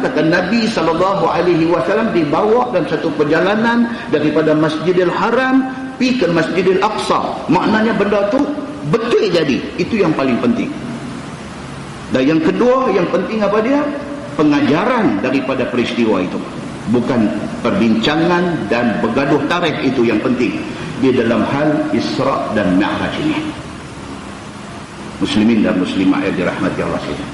kata Nabi SAW dibawa dalam satu perjalanan daripada Masjidil Haram pergi ke Masjidil Aqsa. Maknanya benda tu betul jadi. Itu yang paling penting. Dan yang kedua, yang penting apa dia? Pengajaran daripada peristiwa itu. Bukan perbincangan dan bergaduh tarikh itu yang penting. Di dalam hal Isra' dan Mi'raj ini. Muslimin dan muslimat yang dirahmati Allah sekalian.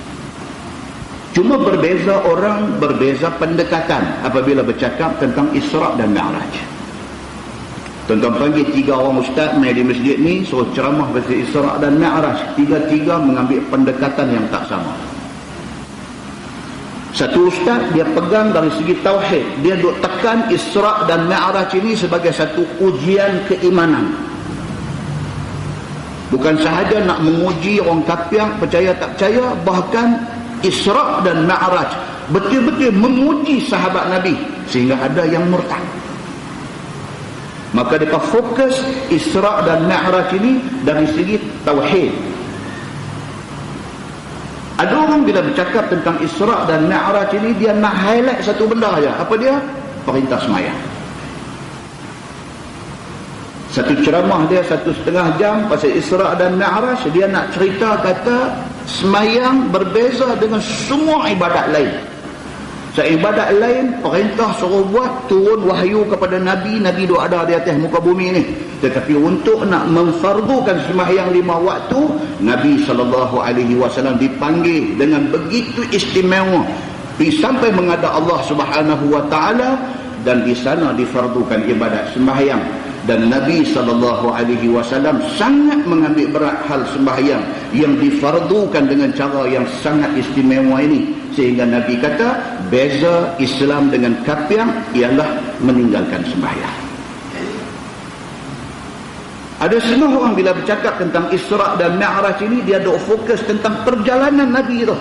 Cuma berbeza orang, berbeza pendekatan apabila bercakap tentang Isra' dan Mi'raj. Tuan-tuan panggil 3 orang ustaz main di masjid ni, suruh ceramah pasal Isra' dan Mi'raj. Tiga-tiga mengambil pendekatan yang tak sama. Satu ustaz dia pegang dari segi tauhid, dia duk tekan Isra' dan Mi'raj ini sebagai satu ujian keimanan. Bukan sahaja nak menguji orang kafir percaya tak percaya, bahkan Isra' dan Mi'raj betul-betul menguji sahabat Nabi sehingga ada yang murtad. Maka mereka fokus Isra' dan Mi'raj ini dari segi tauhid. Ada orang bila bercakap tentang Isra' dan Mi'raj ini, dia nak highlight satu benda saja. Apa dia? Perintah semayang. Satu ceramah dia 1,5 jam pasal Isra' dan Mi'raj, dia nak cerita kata semayang berbeza dengan semua ibadat lain. Ibadat lain perintah suruh buat, turun wahyu kepada Nabi, Nabi duk ada di atas muka bumi ni. Tetapi untuk nak memfardukan sembahyang 5 waktu, Nabi SAW dipanggil dengan begitu istimewa sampai menghadap Allah Subhanahu Wa Taala, dan di sana difardukan ibadat sembahyang. Dan Nabi SAW sangat mengambil berat hal sembahyang yang difardukan dengan cara yang sangat istimewa ini, sehingga Nabi kata beza Islam dengan kafir ialah meninggalkan sembahyang. Ada setengah orang bila bercakap tentang Isra' dan Mi'raj ini, dia duk fokus tentang perjalanan Nabi tu.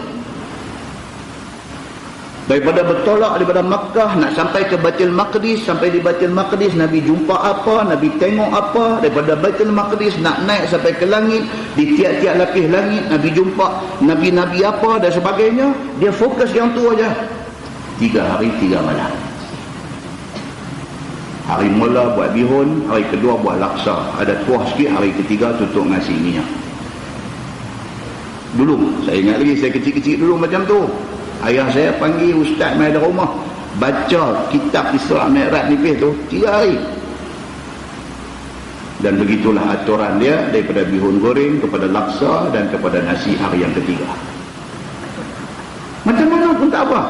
Daripada bertolak daripada Makkah nak sampai ke Baitul Maqdis, sampai di Baitul Maqdis Nabi jumpa apa, Nabi tengok apa, daripada Baitul Maqdis nak naik sampai ke langit, di tiap-tiap lapis langit Nabi jumpa Nabi-Nabi apa dan sebagainya. Dia fokus yang tu aja. 3 hari 3 malam. Hari mula buat bihun, hari kedua buat laksa, ada kuah sikit, hari ketiga tutup nasi minyak. Dulu saya ingat lagi, saya kecil-kecil dulu macam tu. Ayah saya panggil ustaz main di rumah, baca kitab Isra' Mi'raj nipis tu 3 hari. Dan begitulah aturan dia, daripada bihun goreng kepada laksa dan kepada nasi hari yang ketiga. Macam mana pun tak apa.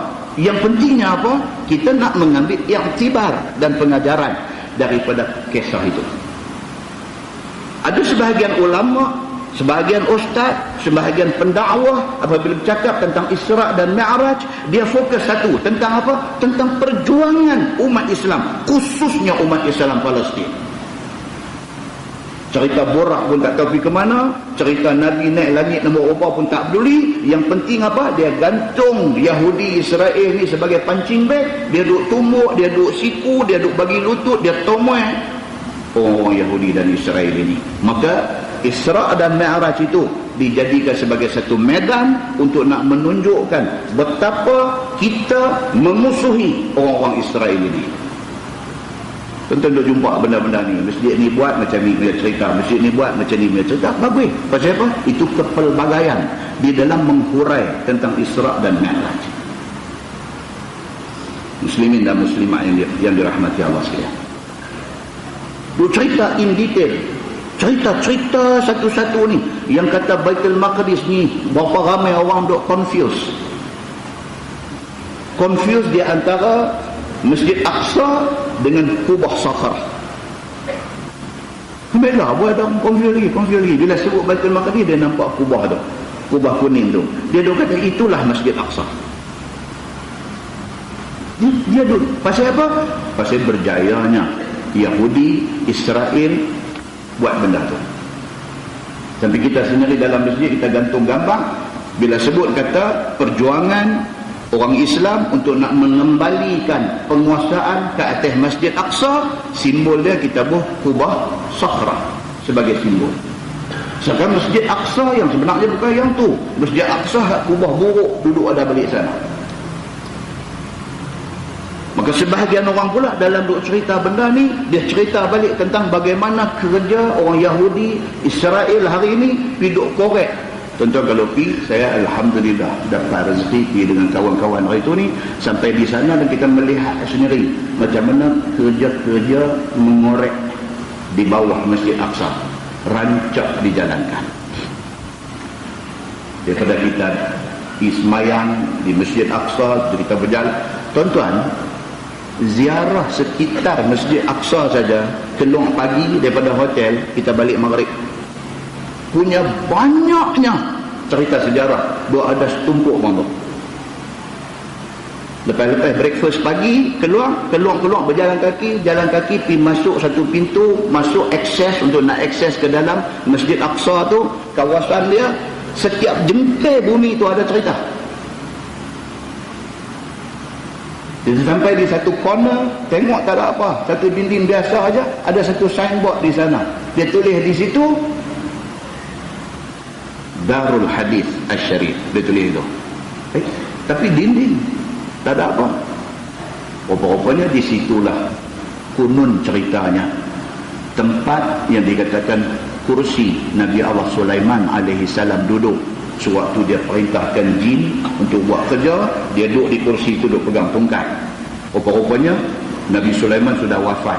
Yang pentingnya apa? Kita nak mengambil iktibar dan pengajaran daripada kisah itu. Ada sebahagian ulama, sebahagian ustaz, sebahagian pendakwah apabila bercakap tentang Isra' dan Mi'raj, dia fokus satu, tentang apa? Tentang perjuangan umat Islam, khususnya umat Islam Palestin. Cerita Borak pun tak tahu pergi ke mana, cerita Nabi naik langit nombor berapa pun tak peduli. Yang penting apa? Dia gantung Yahudi Israel ni sebagai pancing beg, dia duk tumbuk, dia duk siku, dia duk bagi lutut, dia tomoy orang Yahudi dan Israel ini. Maka Isra' dan Mi'raj itu dijadikan sebagai satu medan untuk nak menunjukkan betapa kita memusuhi orang-orang Israel ini. Tentu duk jumpa benda-benda ni, masjid ni buat macam ni punya cerita, masjid ni buat macam ni punya cerita. Bagus. Pasal apa? Itu kepelbagaian di dalam menghurai tentang Isra' dan Mi'raj. Muslimin dan muslimat yang dirahmati Allah sekalian. Duk cerita in detail, cerita-cerita satu-satu ni. Yang kata Baitul Maqdis ni, berapa ramai orang duk confused di antara Masjid Aqsa dengan Kubah Sakhar. Bila buat ada confuse lagi. Bila sebut Baitul Maqdis, dia nampak kubah tu, kubah kuning tu. Dia duk kata itulah Masjid Aqsa. Dia duk pasal apa? Pasal berjayanya Yahudi Israel buat benda tu. Sampai kita sendiri dalam masjid kita gantung gambar, bila sebut kata perjuangan orang Islam untuk nak mengembalikan penguasaan ke atas Masjid Aqsa, simbol dia kita buat Kubah Sakhra sebagai simbol. Sekarang Masjid Aqsa yang sebenarnya bukan yang tu. Masjid Aqsa kubah buruk duduk ada balik sana. Maka sebahagian orang pula dalam duk cerita benda ni, dia cerita balik tentang bagaimana kerja orang Yahudi Israel hari ini duk korek. Tuan-tuan kalau pergi, saya Alhamdulillah dapat rezeki pergi dengan kawan-kawan hari itu ni, sampai di sana dan kita melihat sendiri macam mana kerja-kerja mengorek di bawah Masjid Aqsa, rancak dijalankan. Daripada kita ismayang di Masjid Aqsa, kita berjalan, tuan-tuan, ziarah sekitar Masjid Aqsa saja, keluar pagi daripada hotel, kita balik maghrib, punya banyaknya cerita sejarah. Dua ada setumpuk bang tu. Lepas breakfast pagi, keluar berjalan kaki, jalan kaki pergi masuk satu pintu, masuk akses untuk nak akses ke dalam Masjid Aqsa tu. Kawasan dia, setiap jengkai bumi tu ada cerita. Dia sampai di satu corner, tengok tak ada apa, satu dinding biasa aja, ada satu signboard di sana. Dia tulis di situ Darul Hadis Asy-Syarif, dia tulis itu. Tapi dinding tak ada apa. Rupa-rupanya di situlah kunun ceritanya tempat yang dikatakan kursi Nabi Allah Sulaiman alaihi salam duduk sewaktu dia perintahkan jin untuk buat kerja. Dia duduk di kursi itu, duduk pegang tungkat. Rupa-rupanya Nabi Sulaiman sudah wafat,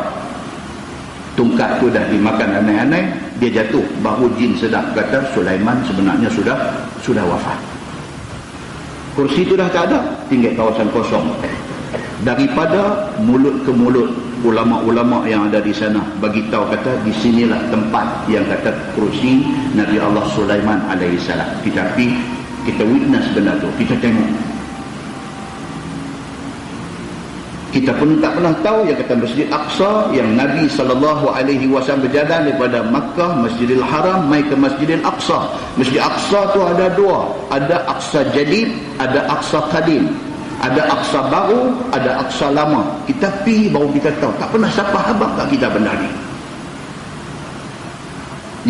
tungkat tu dah dimakan anai-anai, dia jatuh. Baru jin sedap kata Sulaiman sebenarnya sudah wafat. Kursi itu dah tak ada, tinggal kawasan kosong. Daripada mulut ke mulut ulama-ulama yang ada di sana bagi tahu kata di sinilah tempat yang kata kursi Nabi Allah Sulaiman alaihi salam. Tetapi kita witness benda tu, kita tengok. Kita pun tak pernah tahu yang kata Masjid Aqsa yang Nabi SAW berjalan daripada Makkah, Masjidil Haram, mai ke Masjidil Aqsa. Masjid Aqsa tu ada dua. Ada Aqsa Jadid, ada Aqsa Qadim. Ada Aqsa baru, ada Aqsa lama. Kita pergi baru kita tahu. Tak pernah siapa habaq kat kita benda ni.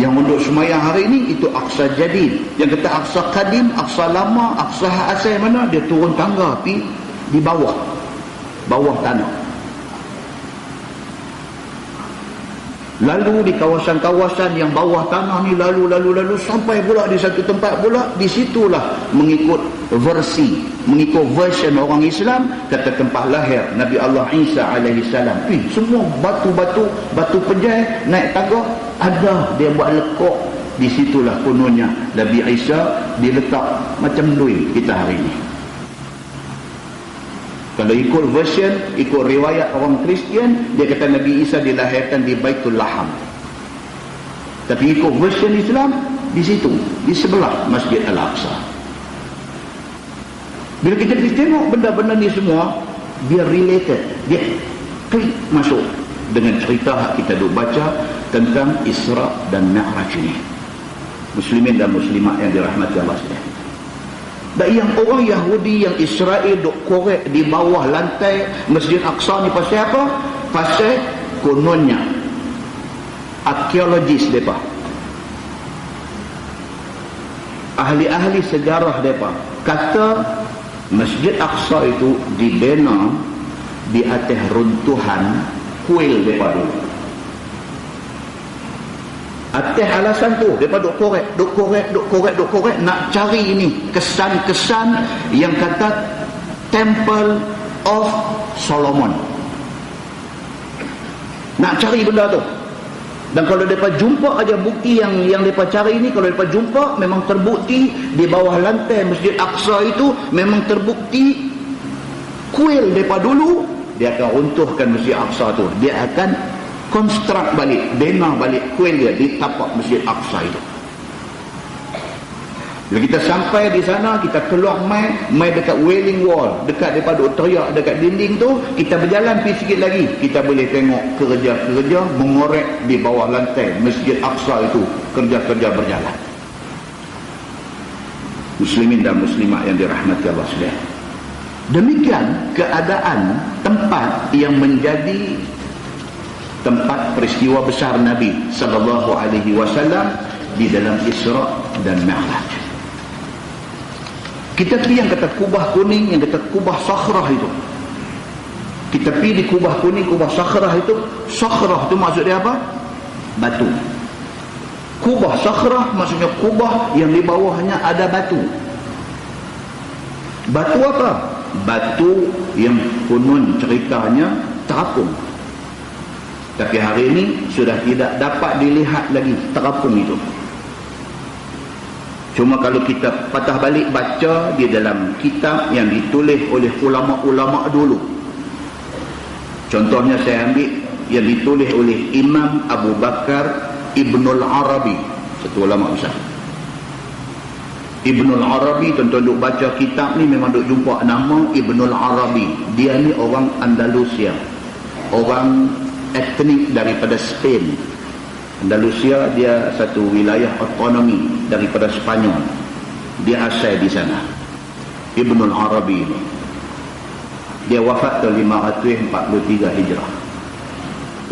Yang untuk semayang hari ini itu Aqsa Jadid. Yang kata Aqsa Qadim, Aqsa lama, Aqsa asal mana, dia turun tangga pergi di bawah tanah. Lalu di kawasan-kawasan yang bawah tanah ni lalu sampai pula di satu tempat pula, di situlah mengikut version orang Islam, kata tempat lahir Nabi Allah Isa alaihi salam. Semua batu pejai naik tangga ada, dia buat lekuk. Di situlah kononnya Nabi Isa diletak macam duit kita hari ini. Kalau ikut version, ikut riwayat orang Kristian, dia kata Nabi Isa dilahirkan di Baitul Laham. Tapi ikut version Islam, di situ, di sebelah Masjid Al-Aqsa. Bila kita tengok benda-benda ni semua, dia related, dia klik masuk dengan cerita yang kita duk baca tentang Isra dan Mi'raj ini. Muslimin dan muslimat yang dirahmati Allah sekalian. Dan yang orang Yahudi yang Israel duk korek di bawah lantai Masjid Aqsa ni pasal apa? Pasal kononnya arkeologis mereka, ahli-ahli sejarah mereka kata Masjid Aqsa itu dibina di atas runtuhan kuil mereka dulu. Atas alasan tu mereka duk korek nak cari ini kesan-kesan yang kata Temple of Solomon, nak cari benda tu. Dan kalau mereka jumpa aja bukti yang mereka cari ini, kalau mereka jumpa memang terbukti di bawah lantai Masjid Aqsa itu memang terbukti kuil mereka dulu, dia akan runtuhkan Masjid Aqsa tu. Dia akan konstruk balik, bina balik kuil dia di tapak Masjid Aqsa itu. Bila kita sampai di sana, kita keluar mai dekat Wailing Wall, dekat daripada teriak dekat dinding tu, kita berjalan pergi sikit lagi, kita boleh tengok kerja-kerja mengorek di bawah lantai Masjid Aqsa itu, kerja-kerja berjalan. Muslimin dan muslimat yang dirahmati Allah sekalian. Demikian keadaan tempat yang menjadi tempat peristiwa besar Nabi sallallahu alaihi wasallam di dalam Isra dan Mi'raj. Kita pergi yang kata kubah kuning, yang kata kubah sakhrah itu. Kita pergi di Kubah Kuning, Kubah Sakhrah itu maksud dia apa? Batu. Kubah Sakhrah maksudnya kubah yang di bawahnya ada batu. Batu apa? Batu yang konon ceritanya terapung. Tapi hari ini sudah tidak dapat dilihat lagi terapung itu. Cuma kalau kita patah balik baca di dalam kitab yang ditulis oleh ulama-ulama dulu. Contohnya saya ambil yang ditulis oleh Imam Abu Bakar Ibnul Arabi, satu ulama besar. Ibnul Arabi, tuan-tuan duk baca kitab ni memang duk jumpa nama Ibnul Arabi. Dia ni orang Andalusia, orang etnik daripada Spain. Andalusia dia satu wilayah otonomi daripada Spanyol. Dia asal di sana. Ibnul Arabi ni dia wafat tahun 543 Hijrah.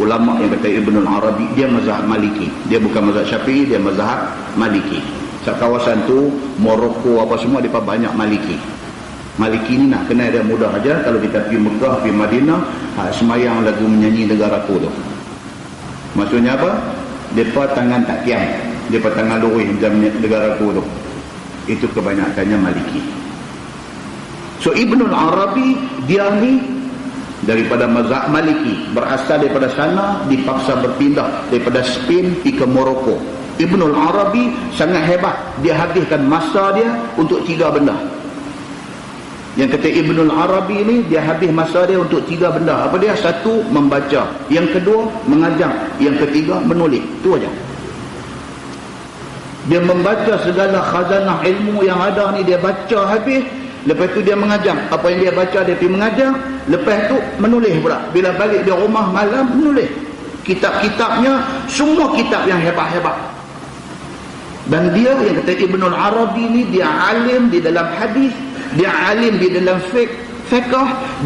Ulama yang kata Ibnul Arabi, dia mazhab Maliki. Dia bukan mazhab Syafi'i, dia mazhab Maliki. Kawasan tu Morocco apa semua dia banyak Maliki. Maliki ni nak kenal dia mudah aja. Kalau kita pergi Mekah, pergi Madinah, semayang lagu menyanyi negaraku tu. Maksudnya apa? Depa tangan tak kiam, depa tangan lurus macam negaraku tu. Itu kebanyakannya Maliki. So Ibnul Arabi dia ni daripada mazhab Maliki, berasal daripada sana, dipaksa berpindah daripada Spain pergi ke Morocco. Ibnul Arabi sangat hebat, dia habiskan masa dia untuk 3 benda. Yang kata Ibnul Arabi ni, dia habis masa dia untuk 3 benda. Apa dia? Satu, membaca. Yang kedua, mengajar. Yang ketiga, menulis. Itu aja. Dia membaca segala khazanah ilmu yang ada ni, dia baca habis. Lepas tu dia mengajar. Apa yang dia baca dia pergi mengajar. Lepas tu menulis pula. Bila balik di rumah malam menulis. Kitab-kitabnya semua kitab yang hebat-hebat. Dan dia yang kata Ibnul Arabi ni, dia alim di dalam hadis, dia alim di dalam fiqh,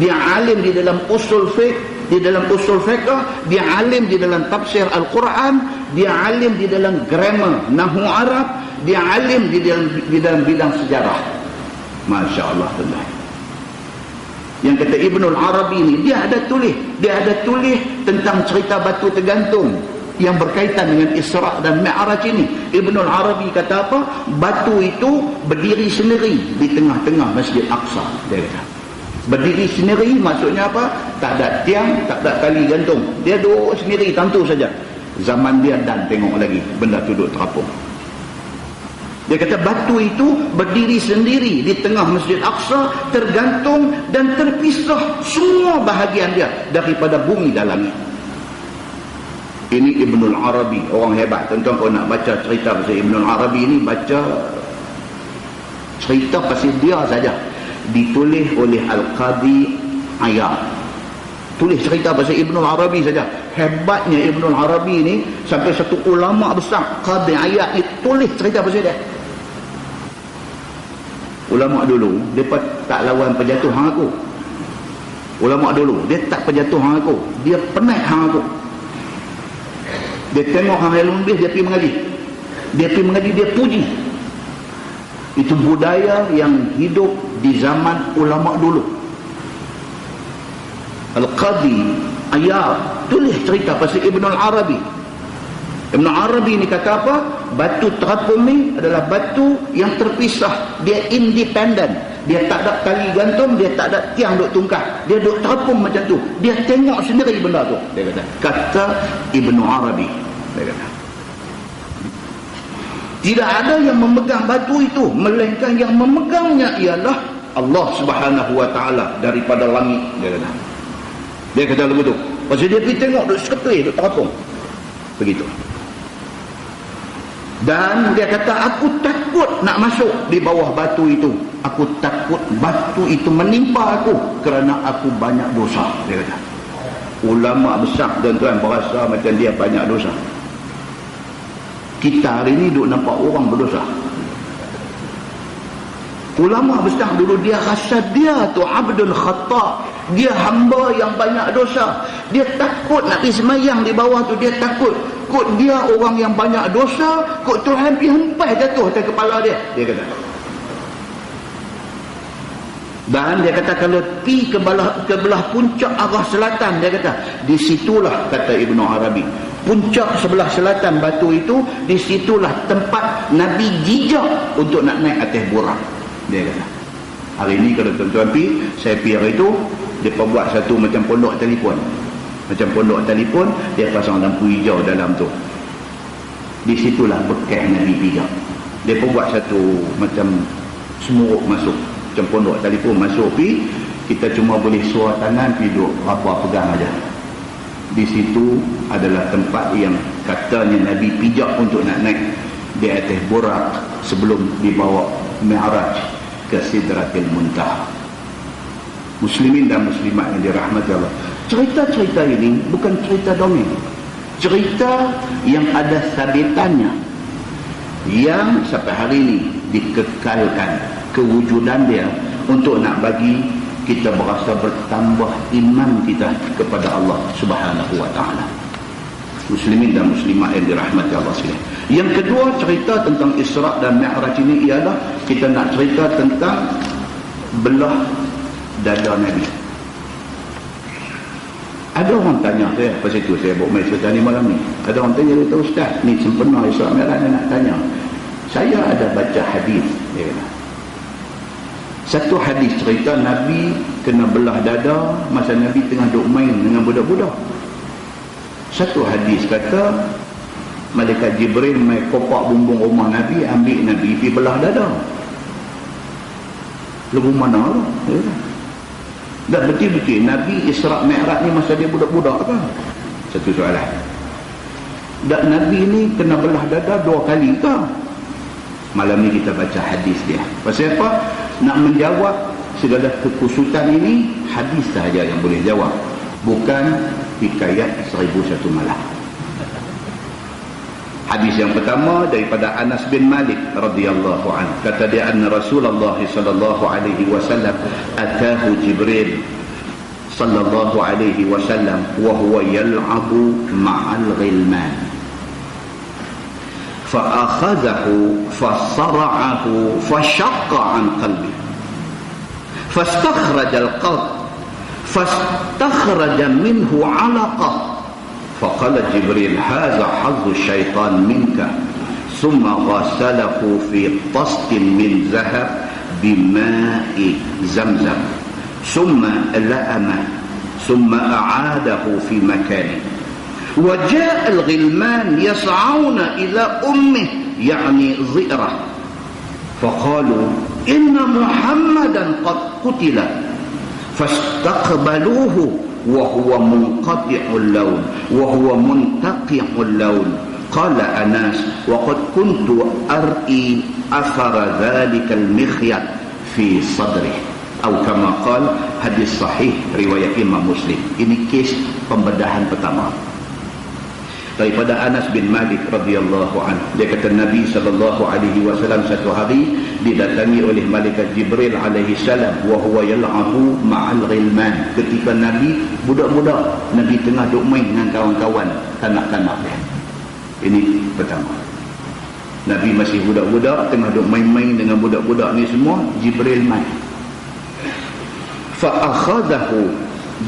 dia alim di dalam usul fiqh, di dalam usul fiqh, dia alim di dalam tafsir Al-Quran, dia alim di dalam grammar nahwu Arab, dia alim di dalam bidang sejarah. Masya Allah. Yang kata Ibnul Arabi ni, dia ada tulis tentang cerita batu tergantung yang berkaitan dengan Isra' dan Mi'raj ini. Ibnul Arabi kata apa? Batu itu berdiri sendiri di tengah-tengah Masjid Aqsa. Dia kata berdiri sendiri maksudnya apa? Tak ada tiang, tak ada tali gantung, dia duduk sendiri tentu saja. Zaman dia dan tengok lagi benda tu duduk terapung. Dia kata batu itu berdiri sendiri di tengah Masjid Aqsa, tergantung dan terpisah semua bahagian dia daripada bumi dan langit. Ini Ibnul Arabi, orang hebat. Tuan-tuan kalau nak baca cerita pasal Ibnul Arabi ini, baca cerita pasal dia saja. Ditulis oleh Al-Qadi Iyad. Tulis cerita pasal Ibnul Arabi saja. Hebatnya Ibnul Arabi ini, sampai satu ulama besar Qadi Iyad ni tulis cerita pasal dia. Ulama dulu depa tak lawan penjatuh hang aku. Ulama dulu dia tak penjatuh hang aku, dia penat hang aku. Dia tengok hang lebih, dia pergi mengaji. Dia pergi mengaji, dia puji. Itu budaya yang hidup di zaman ulama dulu. Al-Qadi Iyad tulis cerita pasal Ibnul Arabi. Ibnul Arabi ni kata apa? Batu terapung ni adalah batu yang terpisah. Dia independen. Dia tak ada tali gantung, dia tak ada tiang duk tungkah. Dia duk terapung macam tu. Dia tengok sendiri benda tu. Dia kata. Kata Ibnul Arabi. Dia kata. Tidak ada yang memegang batu itu, melainkan yang memegangnya ialah Allah Subhanahu wa taala daripada langit. Dia kata. Dia kata begitu. Pasal dia pergi tengok duk seketui, duk terapung. Begitu. Dan dia kata, aku takut nak masuk di bawah batu itu. Aku takut batu itu menimpa aku kerana aku banyak dosa. Dia kata. Ulama besar tuan-tuan berasa macam dia banyak dosa. Kita hari ini duk nampak orang berdosa. Ulama besar dulu dia rasa dia tu abdul khata', dia hamba yang banyak dosa. Dia takut nak pergi semayang di bawah tu, dia takut kot dia orang yang banyak dosa, kot Tuhan pergi hempas jatuh atas kepala dia. Dia kata Dan dia kata kalau pi ke belah puncak arah selatan, dia kata disitulah, kata Ibnu Arabi, puncak sebelah selatan batu itu, disitulah tempat Nabi jejak untuk nak naik atas Burak. Dia kata hari ni kalau tuan-tuan pi, saya pi hari tu, dia buat satu macam pondok telefon, dia pasang lampu hijau dalam tu, disitulah bekas Nabi pijak. Dia buat satu macam semuruk masuk, macam pondok telefon masuk pi, kita cuma boleh suar tangan pi duduk apa pegang aja. Di situ adalah tempat yang katanya Nabi pijak untuk nak naik di atas Burak sebelum dibawa Mi'raj ke Sidratil Muntaha. Muslimin dan muslimat yang dirahmati Allah, cerita-cerita ini bukan cerita dongeng, cerita yang ada sabitannya, yang sampai hari ini dikekalkan kewujudan dia untuk nak bagi kita berasa bertambah iman kita kepada Allah Subhanahu wa taala. Muslimin dan muslimat yang dirahmati Allah sekalian. Yang kedua, cerita tentang Isra dan Mi'raj ini ialah kita nak cerita tentang belah dada Nabi. Ada orang tanya saya, pasal itu saya buat main cerita ni malam ni. Ada orang tanya, kata Ustaz, ni sempena Isra Mi'raj, nak tanya. Saya ada baca hadis, dia kata. Satu hadis cerita Nabi kena belah dada masa Nabi tengah duk main dengan budak-budak. Satu hadis kata malaikat Jibril mai kopak bumbung rumah Nabi, ambil Nabi pergi belah dada. Lagu mana tu? Ya. Dan betul-betul Nabi Isra Mi'raj ni masa dia budak-budak ke? Satu soalan. Dan Nabi ni kena belah dada 2 kali ke? Malam ni kita baca hadis dia. Pasal apa? Nak menjawab segala kekusutan ini, hadis sahaja yang boleh jawab, bukan hikayat 1001 malam. Hadis yang pertama daripada Anas bin Malik radhiyallahu anhu, kata dia anna Rasulullah sallallahu alaihi wasallam atahu Jibril sallallahu alaihi wasallam wa huwa yal'abu ma'al ghilman fa akhadhahu fasara'ahu fashaqqa an qalbi fastakhraja al-qalb fastakhraja minhu 'alaqah فقال جبريل هذا حظ الشيطان منك ثم غسله في طست من ذهب بماء زمزم ثم لأمه ثم أعاده في مكانه وجاء الغلمان يسعون إلى أمه يعني ظئرة فقالوا إن محمدا قد قتل فاستقبلوه وهو منقطع اللون وهو منتقع اللون قال أناس وقد كنت أرئي أثر ذلك المخيط في صدره أو كما قال hadis sahih riwayat Imam Muslim. Ini kes pembedahan pertama daripada Anas bin Malik radhiyallahu anhu. Dia kata Nabi sallallahu alaihi wasallam satu hari didatangi oleh malaikat Jibril alaihi salam wa huwa yal'abu ma'al ghilman. Ketika Nabi budak-budak, Nabi tengah duk main dengan kawan-kawan kanak-kanak dia. Ini pertama. Nabi masih budak-budak tengah duk main-main dengan budak-budak ni semua, Jibril main. Fa akhadahu,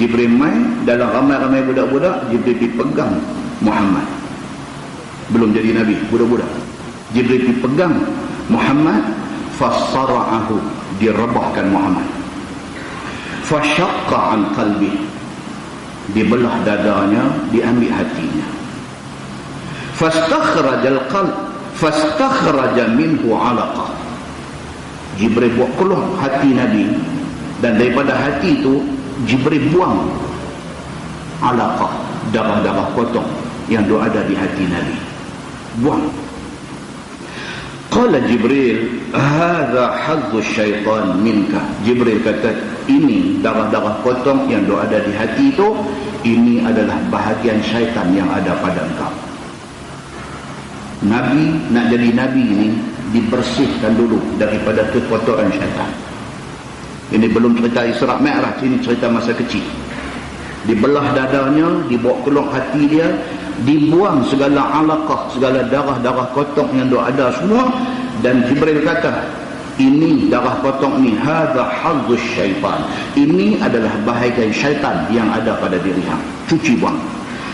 Jibril main dalam ramai-ramai budak-budak, Jibril dipegang Muhammad, belum jadi Nabi, budak-budak. Jibril dipegang Muhammad, fasara'ahu, direbahkan Muhammad, fashaqqa an qalbi, dibelah dadanya, diambil hatinya, fastakhrajal qalb, fastakhraja minhu 'alaqah. Jibril buat keluar hati Nabi, dan daripada hati itu Jibril buang 'alaqah, darah-darah potong yang ada di hati Nabi, buang. Qala Jibril hadza hadzu syaitan minka. Jibril kata ini darah-darah potong yang ada di hati itu, ini adalah bahagian syaitan yang ada pada engkau. Nabi nak jadi Nabi ini dibersihkan dulu daripada kekotoran syaitan. Ini belum cerita Isra Mi'raj, ini cerita masa kecil. Dibelah dadanya, dibawa keluar hati dia, dibuang segala alaqah, segala darah-darah kotor yang ada semua. Dan Jibril kata ini darah potong ni, hadza hazzuz syaitan, ini adalah bahagian syaitan yang ada pada diri hang, cuci buang.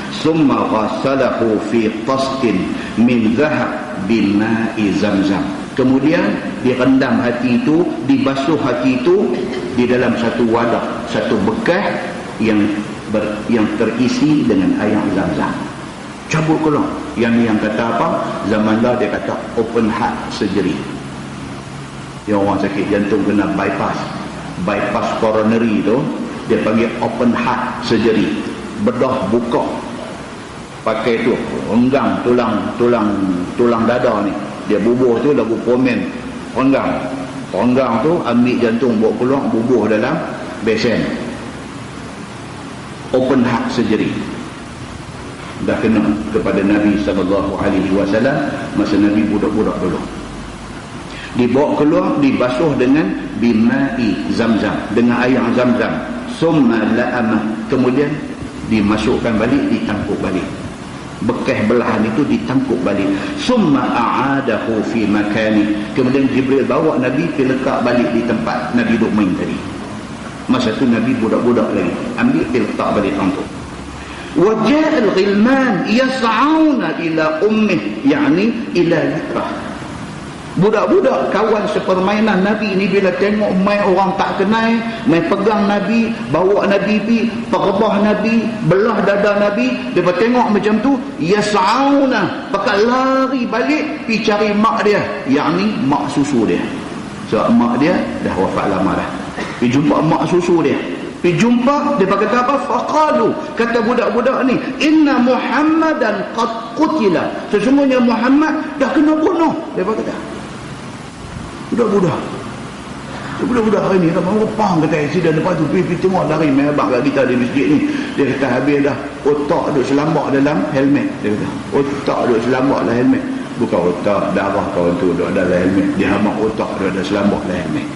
Summa ghasalahu fi tastin min zahab bima'i zamzam, kemudian direndam hati itu, dibasuh hati itu di dalam satu wadah, satu bekas yang terisi dengan air zam-zam. Cabut keluar. Yang kata apa? Zaman dah dia kata open heart surgery. Yang orang sakit jantung kena bypass coronary tu, dia panggil open heart surgery. Bedah buka, pakai tu renggang tulang dada ni, dia bubuh tu lagu pomen, renggang tu ambil jantung bawa keluar, bubuh dalam besen. Open heart surgery dah kena kepada Nabi SAW masa Nabi budak-budak dulu. Dibawa keluar, dibasuh dengan bima'i zamzam, dengan air zamzam. Summa la'amah, kemudian dimasukkan balik, ditangkuk balik. Bekas belahan itu ditangkuk balik. Summa a'adahu fi makani, kemudian Jibril bawa Nabi pergi letak balik di tempat Nabi duduk main tadi. Masa tu Nabi budak-budak lagi, ambil pergi letak balik tantuk. وجاء الغلمان يسعون إلى أمه يعني إلى ذكره. Budak-budak kawan sepermainan Nabi ni bila tengok main orang tak kenal, main pegang Nabi, bawa Nabi pi, perebah Nabi, belah dada Nabi, dia tengok macam tu, yas'auna, pakai lari balik pi cari mak dia, yakni mak susu dia. Sebab mak dia dah wafat lama dah. Pi jumpa mak susu dia. Pergi jumpa, dia kata apa? Faqalu, kata budak-budak ni, inna Muhammadan qad qutila, sesungguhnya Muhammad dah kena bunuh. Dia kata budak-budak hari ni ramai orang kata accident, lepas tu pergi tengok lari main abang kat kita di masjid ni. Dia kata habis dah otak duk selambak dalam helmet. Dia kata otak duk selambak dalam helmet, bukan otak darah kawan tu duk dalam helmet, dia hamak otak duk ada selambak dalam helmet.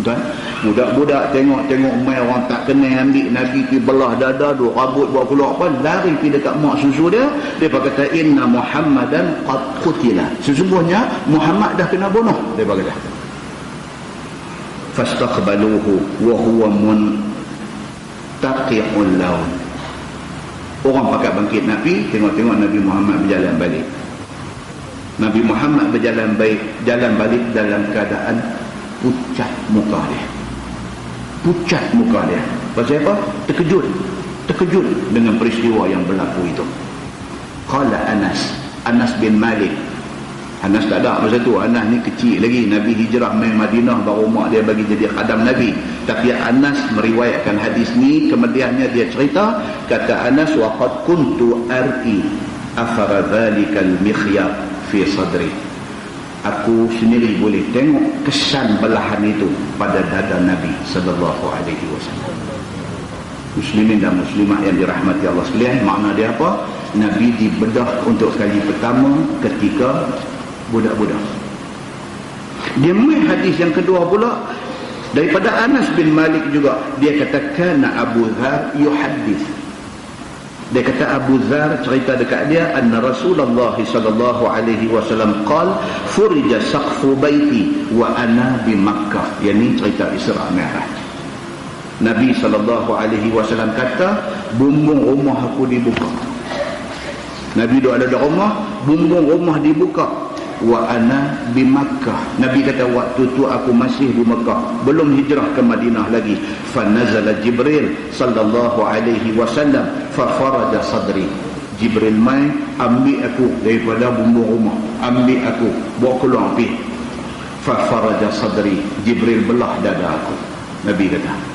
Tuan, budak-budak tengok main orang tak kenal, ambil Nabi pergi belah dada, duk rambut bawa keluar apa, lari pergi dekat mak susu dia. Dia kata inna Muhammadan qad qutila, sesungguhnya Muhammad dah kena bunuh. Dia kata fastaqbaluhu wa huwa muntaqi'ul laun. Orang pakat bangkit Nabi, tengok Nabi Muhammad berjalan balik. Nabi Muhammad jalan balik dalam keadaan pucat muka dia. Pasal apa? Terkejut dengan peristiwa yang berlaku itu. Qala Anas bin Malik. Anas tak ada masa tu, Anas ni kecil lagi. Nabi hijrah main Madinah, baru mak dia bagi jadi khadam Nabi. Tapi Anas meriwayatkan hadis ni, kemudiannya dia cerita, kata Anas, wa qad kuntu ar'i athara dhalikal mikhyab fi sadri. Aku sendiri boleh tengok kesan belahan itu pada dada Nabi sallallahu alaihi wasallam. Muslimin dan muslimat yang dirahmati Allah sekalian, makna dia apa? Nabi dibedah untuk kali pertama ketika budak-budak. Dia main hadis yang kedua pula daripada Anas bin Malik juga. Dia katakan Abu Dzar yuhaddits. Dia kata Abu Dzar cerita dekat dia, anna Rasulullah sallallahu alaihi wasallam qala furija saqfu baiti wa ana bi Makkah. Yani cerita Isra Mi'raj. Nabi sallallahu alaihi wasallam kata bumbung rumah aku dibuka. Nabi duduk ada rumah, bumbung rumah dibuka. Wa ana bi Makkah. Nabi kata waktu tu aku masih di Mekah, belum hijrah ke Madinah lagi. Fa nazala Jibril sallallahu alaihi wasallam fa faraja sadri. Jibril mai ambil aku daripada bumbung rumah, ambil aku bawa keluar pergi. Fa faraja sadri, Jibril belah dada aku. Nabi kata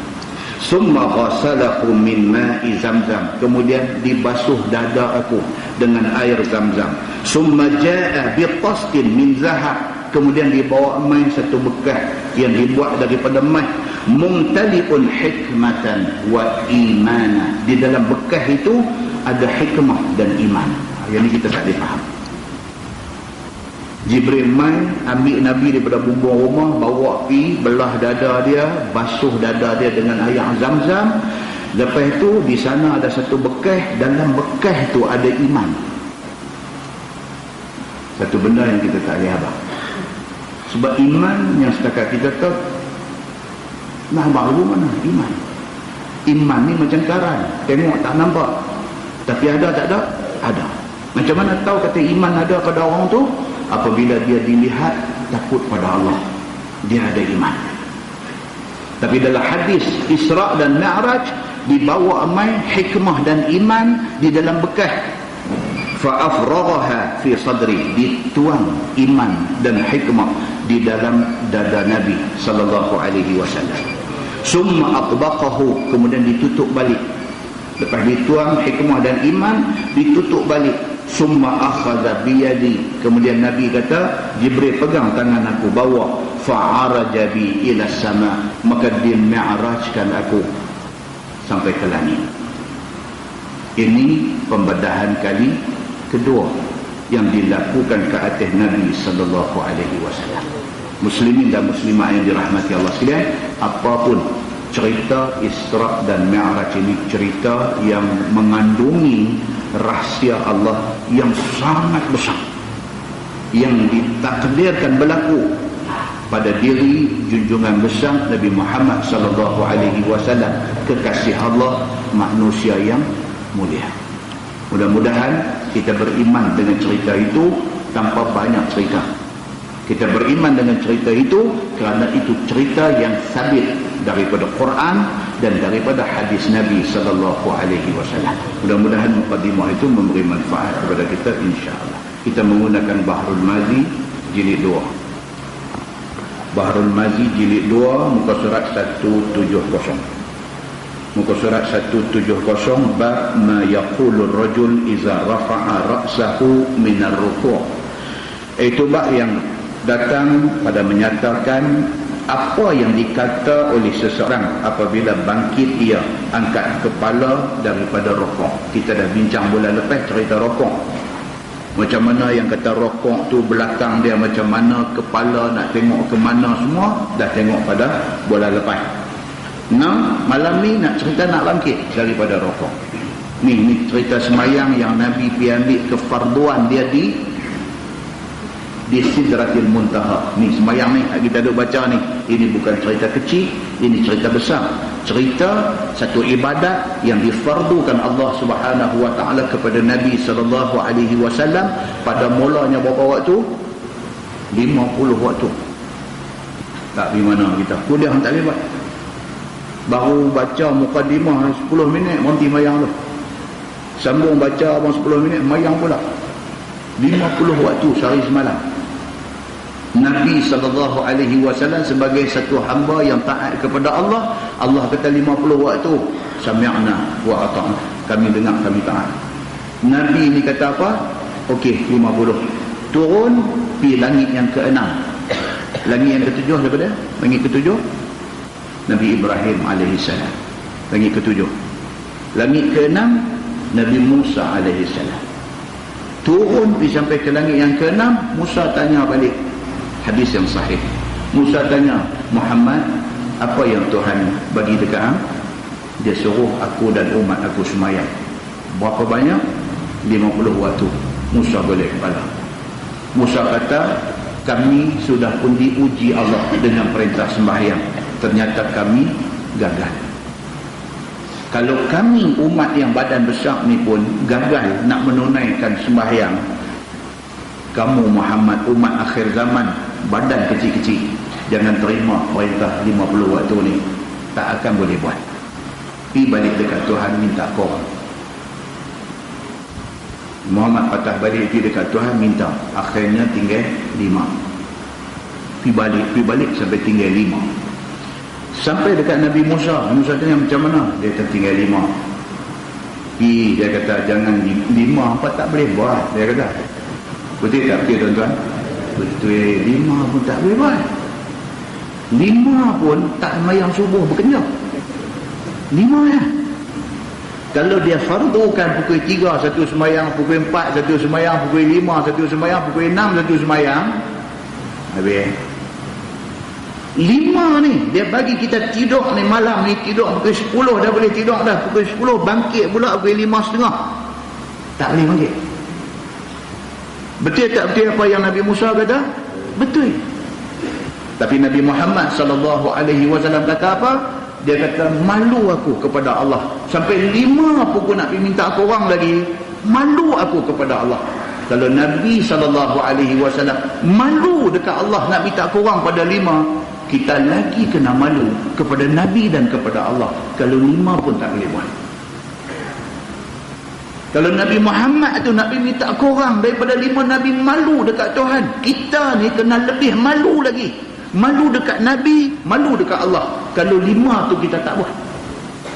summa ghasalahu min ma'i zamzam, kemudian dibasuh dada aku dengan air zamzam. Summa jaa bi tastin min zahab, kemudian dibawa mai satu bekas yang dibuat daripada emas, mumtali'un hikmatan wa imana. Di dalam bekas itu ada hikmah dan iman. Yang ini kita tak boleh faham. Jibril mai ambil Nabi daripada bumbung rumah, bawa pi belah dada dia, basuh dada dia dengan air zam-zam. Lepas itu di sana ada satu bekas, dalam bekas itu ada iman. Satu benda yang kita tak boleh abang. Sebab iman yang setakat kita tahu, nah baru mana iman? Iman ni macam karan, tengok tak nampak, tapi ada tak ada? Ada. Macam mana tahu kata iman ada pada orang tu? Apabila dia dilihat takut pada Allah, dia ada iman. Tapi dalam hadis Isra' dan Mi'raj dibawa amai hikmah dan iman di dalam bekas. Fa'afraghaha fi sadri, dituang iman dan hikmah di dalam dada Nabi sallallahu alaihi wasallam. Summa atbaqahu, kemudian ditutup balik. Lepas dituang hikmah dan iman, ditutup balik. Summa akhadha biyadi, kemudian Nabi kata, Jibril pegang tangan aku, bawa. Fa'araja bi ila sama, maka dia mi'rajkan aku sampai ke langit. Ini pembedahan kali kedua yang dilakukan ke atas Nabi sallallahu alaihi wasallam. Muslimin dan muslimat yang dirahmati Allah sekalian, apapun cerita Isra' dan Mi'raj ini cerita yang mengandungi rahsia Allah yang sangat besar, yang ditakdirkan berlaku pada diri junjungan besar Nabi Muhammad sallallahu alaihi wasallam, kekasih Allah, manusia yang mulia. Mudah-mudahan kita beriman dengan cerita itu tanpa banyak cerita. Kita beriman dengan cerita itu kerana itu cerita yang sabit daripada Quran dan daripada hadis Nabi sallallahu alaihi wasallam. Mudah-mudahan mukadimah itu memberi manfaat kepada kita insya-Allah. Kita menggunakan Bahrul Mazi jilid 2. Bahrul Mazi jilid 2, muka surat 170. Muka surat 170, bab ma yaqulur rajul iza rafa'a ra'sahu minar ruku'. Itu bab yang datang pada menyatakan apa yang dikata oleh seseorang apabila bangkit ia angkat kepala daripada rukuk. Kita dah bincang bulan lepas cerita rukuk. Macam mana yang kata rokok tu belakang dia macam mana, kepala nak tengok ke mana, semua dah tengok pada bola lepas. Nah, malam ni nak cerita nak bangkit daripada rokok. Ni cerita semayang yang Nabi pergi ambil kefarduan dia di Sidratil Muntaha. Ni semayang ni kita duk baca ni. Ini bukan cerita kecil, ini cerita besar. Cerita satu ibadat yang difardukan Allah Subhanahu wa taala kepada Nabi sallallahu alaihi wasallam pada mulanya berapa waktu? 50 waktu. Tak di mana kita kuliah tak lebat. Baru baca mukadimah 10 minit berhenti mayang tu. Sambung baca abang 10 minit mayang pula. 50 waktu sehari semalam. Nabi sallallahu alaihi wasallam sebagai satu hamba yang taat kepada Allah, Allah kata 50 waktu sami'na wa ata'na, kami dengar kami taat. Nabi ni kata apa? Okey, 50. Turun pi langit yang ke-6. Langit yang ke-7 daripada? Langit ke-7 Nabi Ibrahim alaihi salam. Langit ke-7. Langit ke-6 Nabi Musa alaihi salam. Turun pi sampai ke langit yang ke-6, Musa tanya balik. Hadis yang sahih. Musa tanya, Muhammad, apa yang Tuhan bagi dekat hang? Dia suruh aku dan umat aku semayang. Berapa banyak? 50 waktu. Musa boleh kepala. Musa kata, kami sudah pun diuji Allah dengan perintah sembahyang. Ternyata kami gagal. Kalau kami umat yang badan besar ni pun gagal nak menunaikan sembahyang, kamu Muhammad umat akhir zaman badan kecil-kecil, jangan terima perintah 50 waktu ni, tak akan boleh buat. Pergi balik dekat Tuhan minta korang. Muhammad patah balik pergi dekat Tuhan minta, akhirnya tinggal 5. Pergi balik sampai tinggal 5. Sampai dekat Nabi Musa. Musa tanya macam mana? Dia kata tinggal 5. Dia kata jangan 5 apa tak boleh buat. Dia kata betul tak betul tuan-tuan? Betul. 5 pun tak boleh buat. 5 pun tak semayang subuh berkenyang. 5 ya. Kalau dia fardukan pukul 3 satu semayang, pukul 4 satu semayang, pukul 5 satu semayang, pukul 6 satu semayang, habis 5 ni dia bagi kita tidur ni malam ni, tidur pukul 10 dah boleh tidur dah, pukul 10 bangkit pula pukul 5.30, tak boleh bangkit. Betul tak betul apa yang Nabi Musa kata? Betul. Tapi Nabi Muhammad SAW kata apa? Dia kata, malu aku kepada Allah. Sampai 5 pukul nak pergi minta aku orang lagi, malu aku kepada Allah. Kalau Nabi SAW malu dekat Allah nak minta aku orang pada 5, kita lagi kena malu kepada Nabi dan kepada Allah. Kalau 5 pun tak boleh buat. Kalau Nabi Muhammad tu nak pergi minta korang daripada 5 Nabi malu dekat Tuhan, kita ni kena lebih malu lagi. Malu dekat Nabi, malu dekat Allah. Kalau 5 tu kita tak buat.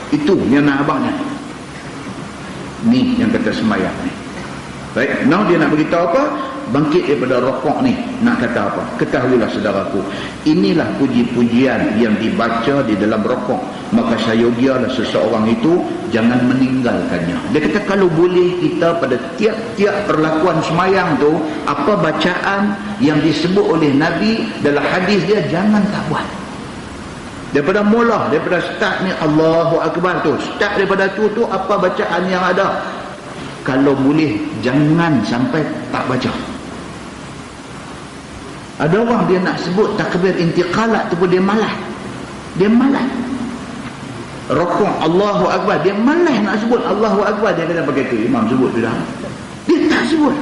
Itu yang nak abangnya. Ni yang kata sembahyang ni. Baik, now dia nak beritahu apa? Bangkit daripada rokok ni. Nak kata apa? Ketahuilah saudaraku, inilah puji-pujian yang dibaca di dalam rokok. Maka sayogialah seseorang itu jangan meninggalkannya. Dia kata kalau boleh kita pada tiap-tiap perlakuan semayang tu, apa bacaan yang disebut oleh Nabi dalam hadis dia, jangan tak buat. Daripada mula, daripada start ni Allahu Akbar tu, start daripada tu apa bacaan yang ada, kalau boleh jangan sampai tak baca. Ada orang dia nak sebut takbir intiqalat tu pun dia malas. Dia malas. Rukuk Allahu Akbar, dia malas nak sebut Allahu Akbar. Dia kata pakai tu imam sebut sudah. Dia tak sebut.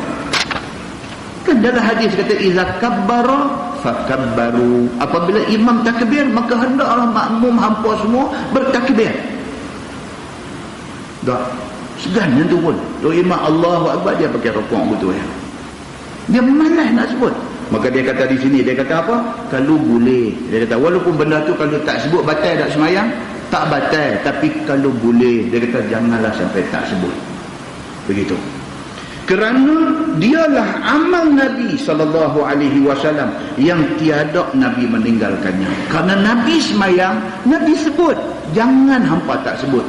Kan dalam hadis kata iza kabbara fakabbaru. Apabila imam takbir, maka hendaklah makmum hampa semua bertakbir. Dah segan yang tu pun. Tu imam Allahu Akbar dia pakai rukuk betul ya. Dia malas nak sebut. Maka dia kata di sini, dia kata apa? Kalau boleh. Dia kata walaupun benda tu kalau tak sebut batal tak semayang, tak batal, tapi kalau boleh, dia kata janganlah sampai tak sebut. Begitu. Kerana dialah amal Nabi SAW yang tiada Nabi meninggalkannya. Kerana Nabi semayang, Nabi sebut, jangan hampa tak sebut.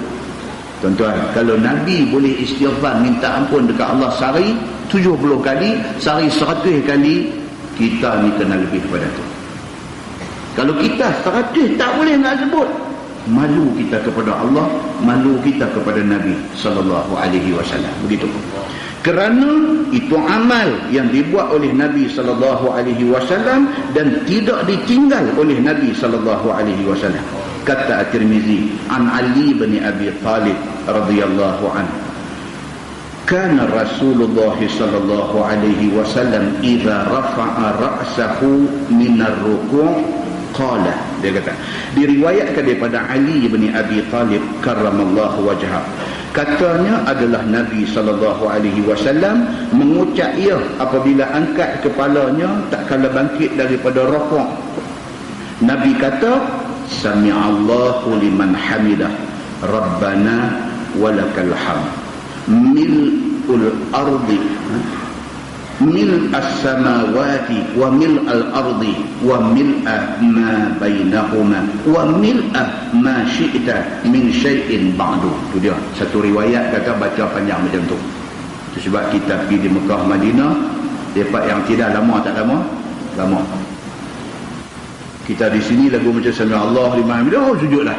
Tuan-tuan, kalau Nabi boleh istighfar minta ampun dekat Allah sehari 70 kali, sehari 100 kali, kita ni kena lebih pada tu. Kalau kita 100 tak boleh nak sebut, malu kita kepada Allah, malu kita kepada Nabi SAW. Begitu. Kerana itu amal yang dibuat oleh Nabi SAW dan tidak ditinggal oleh Nabi SAW. Kata At-Tirmizi an Ali bin Abi Talib radhiyallahu anhu, kana Rasulullah sallallahu alaihi wasallam idza rafa'a ra'sahu min ar-ruku' qala. Dia kata, diriwayatkan daripada Ali bin Abi Talib karramallahu wajhah, katanya adalah Nabi sallallahu alaihi wasallam mengucap ia apabila angkat kepalanya tak kala bangkit daripada rukuk. Nabi kata, sami'allahu liman hamidah, rabbana walakal hamd, mil'ul ardi mil'as samawati wa mil'al ardi wa mil'a ma bainahuma wa mil'a ma syi'ta min syai'in ba'du. Itu dia satu riwayat kata baca panjang macam tu. Itu sebab kita pergi di Mekah Madinah, depak yang tidak lama tak lama, lama. Kita di sini lagu macam sami'allahu liman hamidah, oh sujudlah.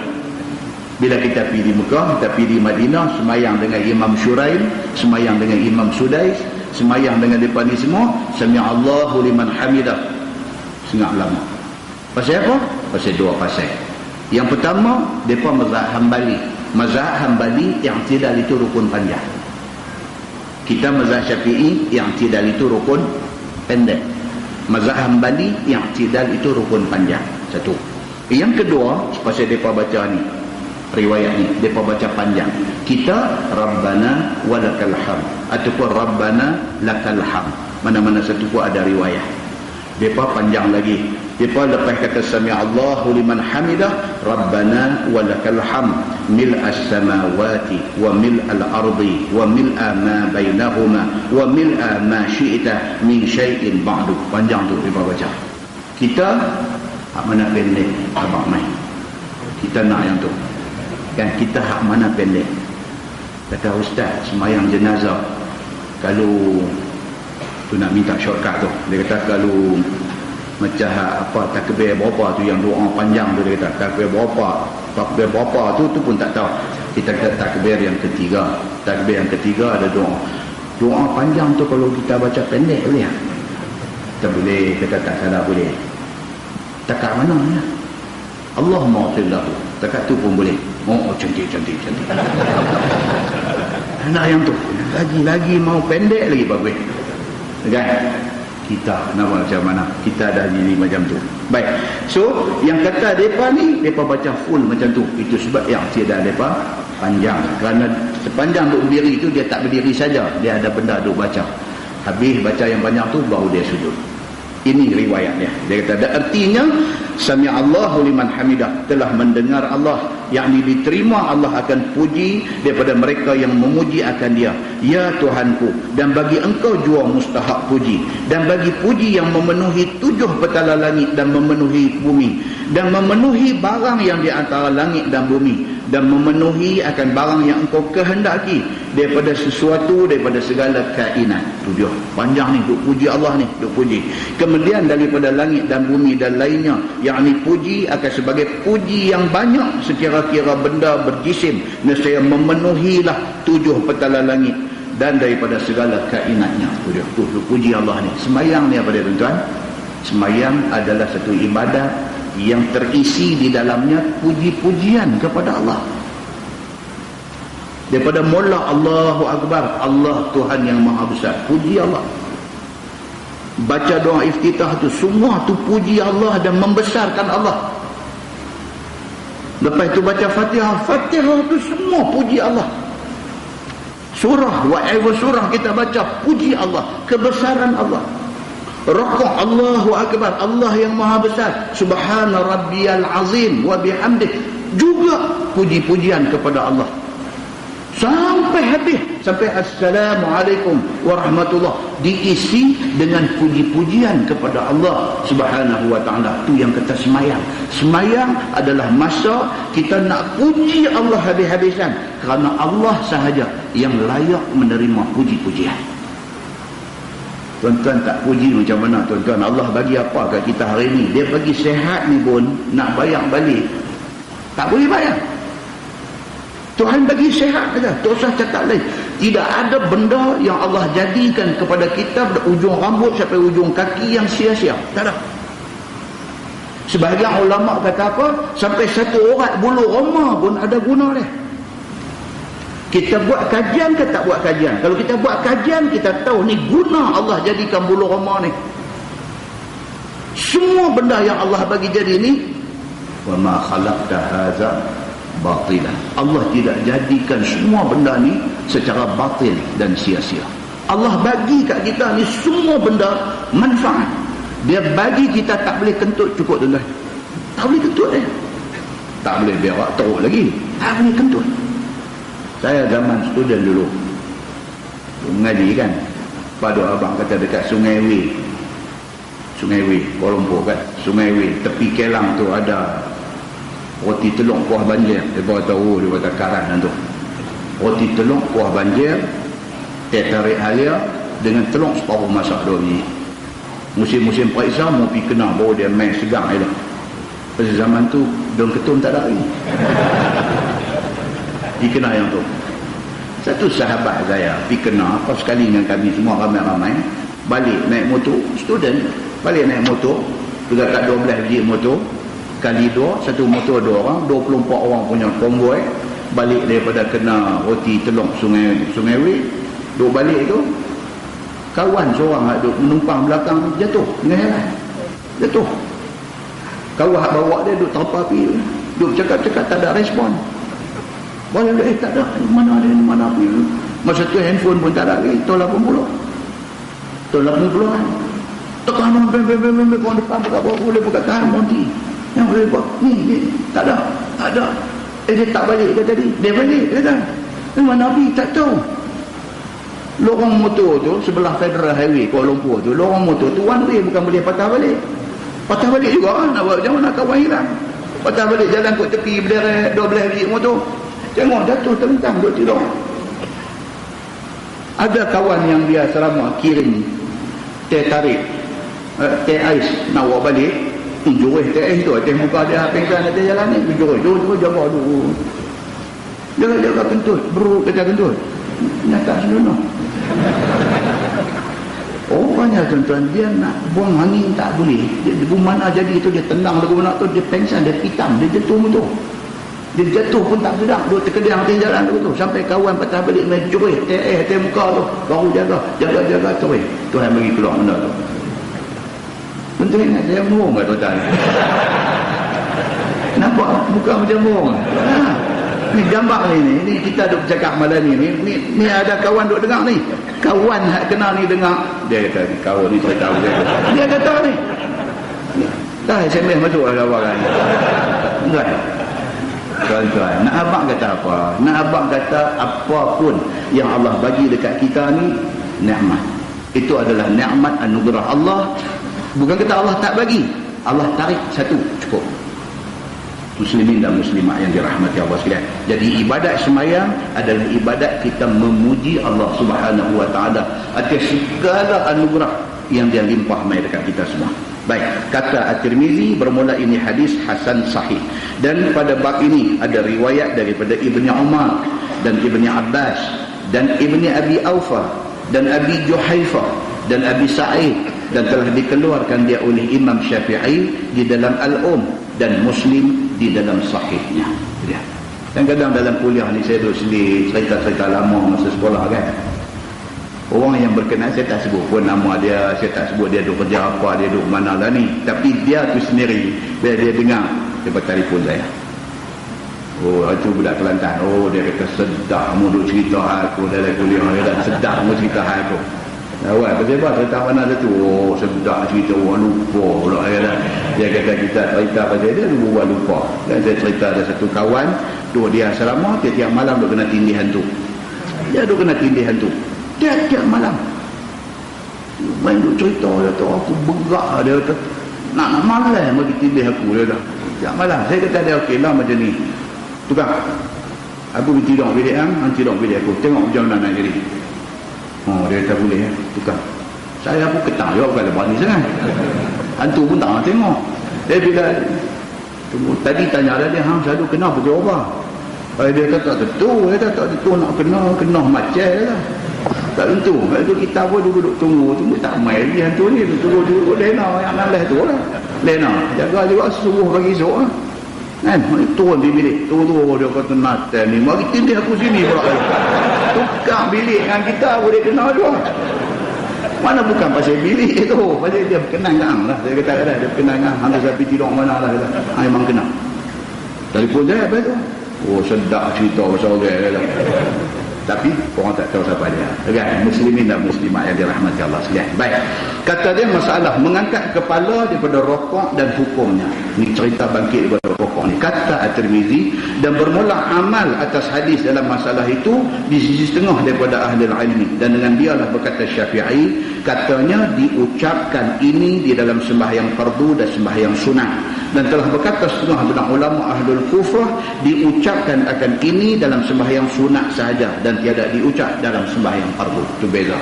Bila kita pergi di Mekah, kita pergi di Madinah, semayang dengan Imam Syuraim, semayang dengan Imam Sudais, semayang dengan mereka ni semua, sami'allahu liman hamidah, sangat lama. Pasal apa? Pasal dua pasal. Yang pertama, mereka mazhab Hambali. Mazhab Hambali yang tidak itu rukun panjang. Kita mazhab Syafi'i yang tidak itu rukun pendek. Mazhab Hambali yang tidak itu rukun panjang. Satu. Yang kedua, pasal mereka baca ni riwayat ni, mereka baca panjang. Kita Rabbana walakal hamd ataupun Rabbana lakal hamd. Mana-mana satu pun ada riwayat. Mereka panjang lagi. Mereka lepas kata sami'allahu liman hamidah, Rabbana walakal hamd mil'as samawati wa mil'al ardi wa mil'a ma bainahuma wa mil'a ma syi'ta min syai'in ba'du. Panjang tu mereka baca. Kita hak mana pendek abang main. Kita nak yang tu. Kan kita hak mana pendek. Kata ustaz semayang jenazah, kalau tu nak minta shortcut tu, dia kata kalau macam apa takbir berapa tu yang doa panjang tu, dia kata takbir berapa tu pun tak tahu. Kita kata takbir yang ketiga. Takbir yang ketiga ada doa panjang tu, kalau kita baca pendek boleh tak? Kita boleh, kita tak salah boleh. Takat mana ya? Allahumma ighfir lahu. Takat tu pun boleh. Oh, cantik. Anak yang tu lagi mau pendek lagi bagus. Kan? Kita nama macam mana? Kita dah jadi macam tu. Baik. So, yang kata depa ni, depa baca full macam tu. Itu sebab yang tiada depa panjang. Kerana sepanjang duk berdiri tu, dia tak berdiri saja. Dia ada benda duk baca. Habis baca yang banyak tu, baru dia sujud. Ini riwayat dia. Dia kata, ada artinya, Sami'allahu liman hamidah, telah mendengar Allah, yakni diterima Allah akan puji daripada mereka yang memuji akan dia. Ya Tuhanku, dan bagi engkau jua mustahak puji, dan bagi puji yang memenuhi 7 petala langit dan memenuhi bumi, dan memenuhi barang yang di antara langit dan bumi, dan memenuhi akan barang yang engkau kehendaki daripada sesuatu, daripada segala kainat. Tu dia panjang ni, duk puji Allah ni, duk puji. Kemudian daripada langit dan bumi dan lainnya, yakni puji akan sebagai puji yang banyak sekira-kira benda berjisim, nescaya memenuhilah 7 petala langit dan daripada segala kainatnya. Tu dia, tu puji Allah ni. Sembahyang ni apa dia tuan-tuan? Sembahyang adalah satu ibadat yang terisi di dalamnya puji-pujian kepada Allah. Daripada mula Allahu Akbar, Allah Tuhan yang Maha Besar, puji Allah. Baca doa iftitah tu, semua tu puji Allah dan membesarkan Allah. Lepas tu baca Fatihah, Fatihah tu semua puji Allah. Surah, whatever surah kita baca, puji Allah, kebesaran Allah. Rakaat, Allahu Akbar, Allah yang Maha Besar, Subhana Rabbiyal Azim wa bihamdih, juga puji-pujian kepada Allah. Sampai habis, sampai Assalamualaikum warahmatullah, diisi dengan puji-pujian kepada Allah Subhanahu wa ta'ala. Tu yang kata semayang. Semayang adalah masa kita nak puji Allah habis-habisan, kerana Allah sahaja yang layak menerima puji-pujian. Tuan-tuan tak puji macam mana tuan-tuan? Allah bagi apa kat kita hari ni? Dia bagi sehat ni pun nak bayar balik, tak boleh bayar. Tuhan bagi sehat saja, tak usah cakap lain. Tidak ada benda yang Allah jadikan kepada kita dari ujung rambut sampai ujung kaki yang sia-sia. Tak ada. Sebahagian ulama kata apa? Sampai 1 urat bulu roma pun ada guna dia. Kita buat kajian ke tak buat kajian? Kalau kita buat kajian, kita tahu ni guna Allah jadikan bulu roma ni. Semua benda yang Allah bagi jadi ni, wa ma khalaqta hadza batilan. Allah tidak jadikan semua benda ni secara batil dan sia-sia. Allah bagi kat kita ni semua benda manfaat. Dia bagi kita, tak boleh kentut cukup tuan-tuan. Tak boleh kentut dia. Tak boleh berak teruk lagi. Tak boleh kentut. Saya zaman student dulu mengaji kan, pada abang kata dekat Sungai Wei, Kuala Lumpur kan, Sungai Wei, tepi Kelang tu ada roti telur kuah banjir. Dia tahu, dia kata karan tu. Roti telur kuah banjir, teh tarik halia dengan telur separuh masak 2 biji. Musim-musim periksa mau pergi kena, baru dia main segang je. Pada zaman tu daun ketum tak ada lagi. Pergi kena yang tu. Satu sahabat saya pergi kena, apa sekali dengan kami semua ramai-ramai, balik naik motor, student, balik naik motor, juga kat 12 biji motor, kali 2, satu motor 2 orang, 24 orang punya konvoi, balik daripada kena roti telur Sungai Wei, duk balik tu, kawan seorang duk menumpang belakang jatuh, dengan jalan, jatuh. Kawan bawa dia duk terpa api, duk cakap-cakap tak ada respon. Boleh tak ada, mana ada, mana api. Masa tu handphone pun tak ada lagi, tahun 80 kan. Tekanan orang depan buka boleh buka tahan berhenti. Yang boleh buat ni tak ada. Dia tak balik ke tadi? Dia balik ke tak? Mana api tak tahu. Lorong motor tu sebelah Federal Highway Kuala Lumpur tu, lorong motor tu one way, bukan boleh patah balik. Patah balik juga kan, nak buat macam mana kawan hilang. Patah balik jalan kot tepi berderet 12 biji motor. Tengok jatuh terlentang duk tidur. Ada kawan yang dia selama kirim teh tarik, teh ais nak bawa balik, jurus teh ais tu, teh muka dia pingsan atas jalan ni, jurus jaga dulu. Jaga kentut, kata kentut. Nyata seluruh. Oh, Rupanya tuan-tuan, dia nak buang angin tak boleh. Dia mana jadi tu, dia tendang lagu mana tu, dia pengsan, dia pitam, dia jatuh betul. Dia jatuh pun tak sedap, dia terkediang atas jalan tu. Sampai kawan patah balik main curi, atas muka tu. Baru jaga curi. Tuhan bagi keluar benda tu. Betul ingat saya murung tak tuan-tuan? Nampak muka macam murung? Ni gambar ni kita duk bercakap malam ni ada kawan duk dengar ni. Kawan hak kenal ni dengar. Dia kata kawan ni cerita dia kata ni. Dah SMS masuk lah kawan. Enggak. Tuan-tuan, nak abang kata apa? Nak abang kata apa pun yang Allah bagi dekat kita ni nikmat. Itu adalah nikmat anugerah Allah. Bukan kata Allah tak bagi. Allah tarik satu cukup. Muslimin dan muslimat yang dirahmati Allah sekalian. Jadi ibadat semayang adalah ibadat kita memuji Allah Subhanahu wa taala atas segala anugerah yang dia limpah mai dekat kita semua. Baik, kata At-Tirmizi bermula ini hadis hasan sahih. Dan pada bab ini ada riwayat daripada Ibni Umar dan Ibni Abbas dan Ibni Abi Aufa dan Abi Juhaifah dan Abi Sa'id, dan telah dikeluarkan dia oleh Imam Syafi'i di dalam dan Muslim di dalam sahihnya. Ya. Dan kadang dalam kuliah ni saya duduk sendiri cerita-cerita lama masa sekolah kan. Orang yang berkenaan saya tak sebut pun nama dia, saya tak sebut dia duduk kerja apa, dia duduk mana lah ni. Tapi dia tu sendiri, bila dia dengar, dia bertelefon saya. Oh, itu budak Kelantan. Oh, dia kata sedap mu duduk cerita aku dalam kuliah. Dia dah sedap mu cerita aku. Awak berdebat cerita mana tu? Oh, sedap cerita orang lupa pula. Dia kata kita cerita pasal dia buat lupa. Dan saya cerita ada satu kawan, tu dia asrama, tiap-tiap malam dia kena tindih hantu. Dia duk kena tindih hantu. Tiap-tiap malam. Main duk cerita dia tu, aku begak dia kata nak malam bagi tindih aku dia dah. Tiap malam. Saya kata dia okeylah macam ni. Tukang, aku tidur bilik tidur bilik aku. Tengok macam mana nak jadi. Oh, dia kata boleh tukang. Saya pun ketang juga kalau berani sangat. Hantu pun tak nak tengok. Dia bila tadi tanya dia selalu kena pergi ubah. Dia kata tak tentu. Dia kata tak tentu nak kena macam lah. Tak tentu. Itu kita pun duduk tunggu tak main lagi hantu ni. Tunggu lena yang nalah tu lah. Lena jaga juga subuh pagi esok lah. Kan, turun di bilik. Turun dia kata natal ni. Mari tindih aku sini pula. Tukar bilik dengan kita boleh kenal juga. Mana bukan pasal bilik itu, pasal dia berkenan dengan lah. Saya kata dia berkenan dengan hang sapi tidur mana lah. Memang kenal. Telefon dia apa tu? Oh, sedap cerita pasal orang dia. Tapi orang tak tahu siapa dia. Kan? Muslimin dan muslimat yang dirahmati Allah sekalian. Baik. Kata dia masalah mengangkat kepala daripada rokok dan hukumnya. Ini cerita bangkit daripada rokok ni. Kata At-Tirmizi, dan bermula amal atas hadis dalam masalah itu di sisi setengah daripada ahli ilmi. Dan dengan dialah berkata Syafi'i, katanya diucapkan ini di dalam sembahyang fardu dan sembahyang sunat. Dan telah berkata setengah ulama ahlul kufah, diucapkan akan ini dalam sembahyang sunat sahaja dan tiada diucap dalam sembahyang fardu. Itu beza.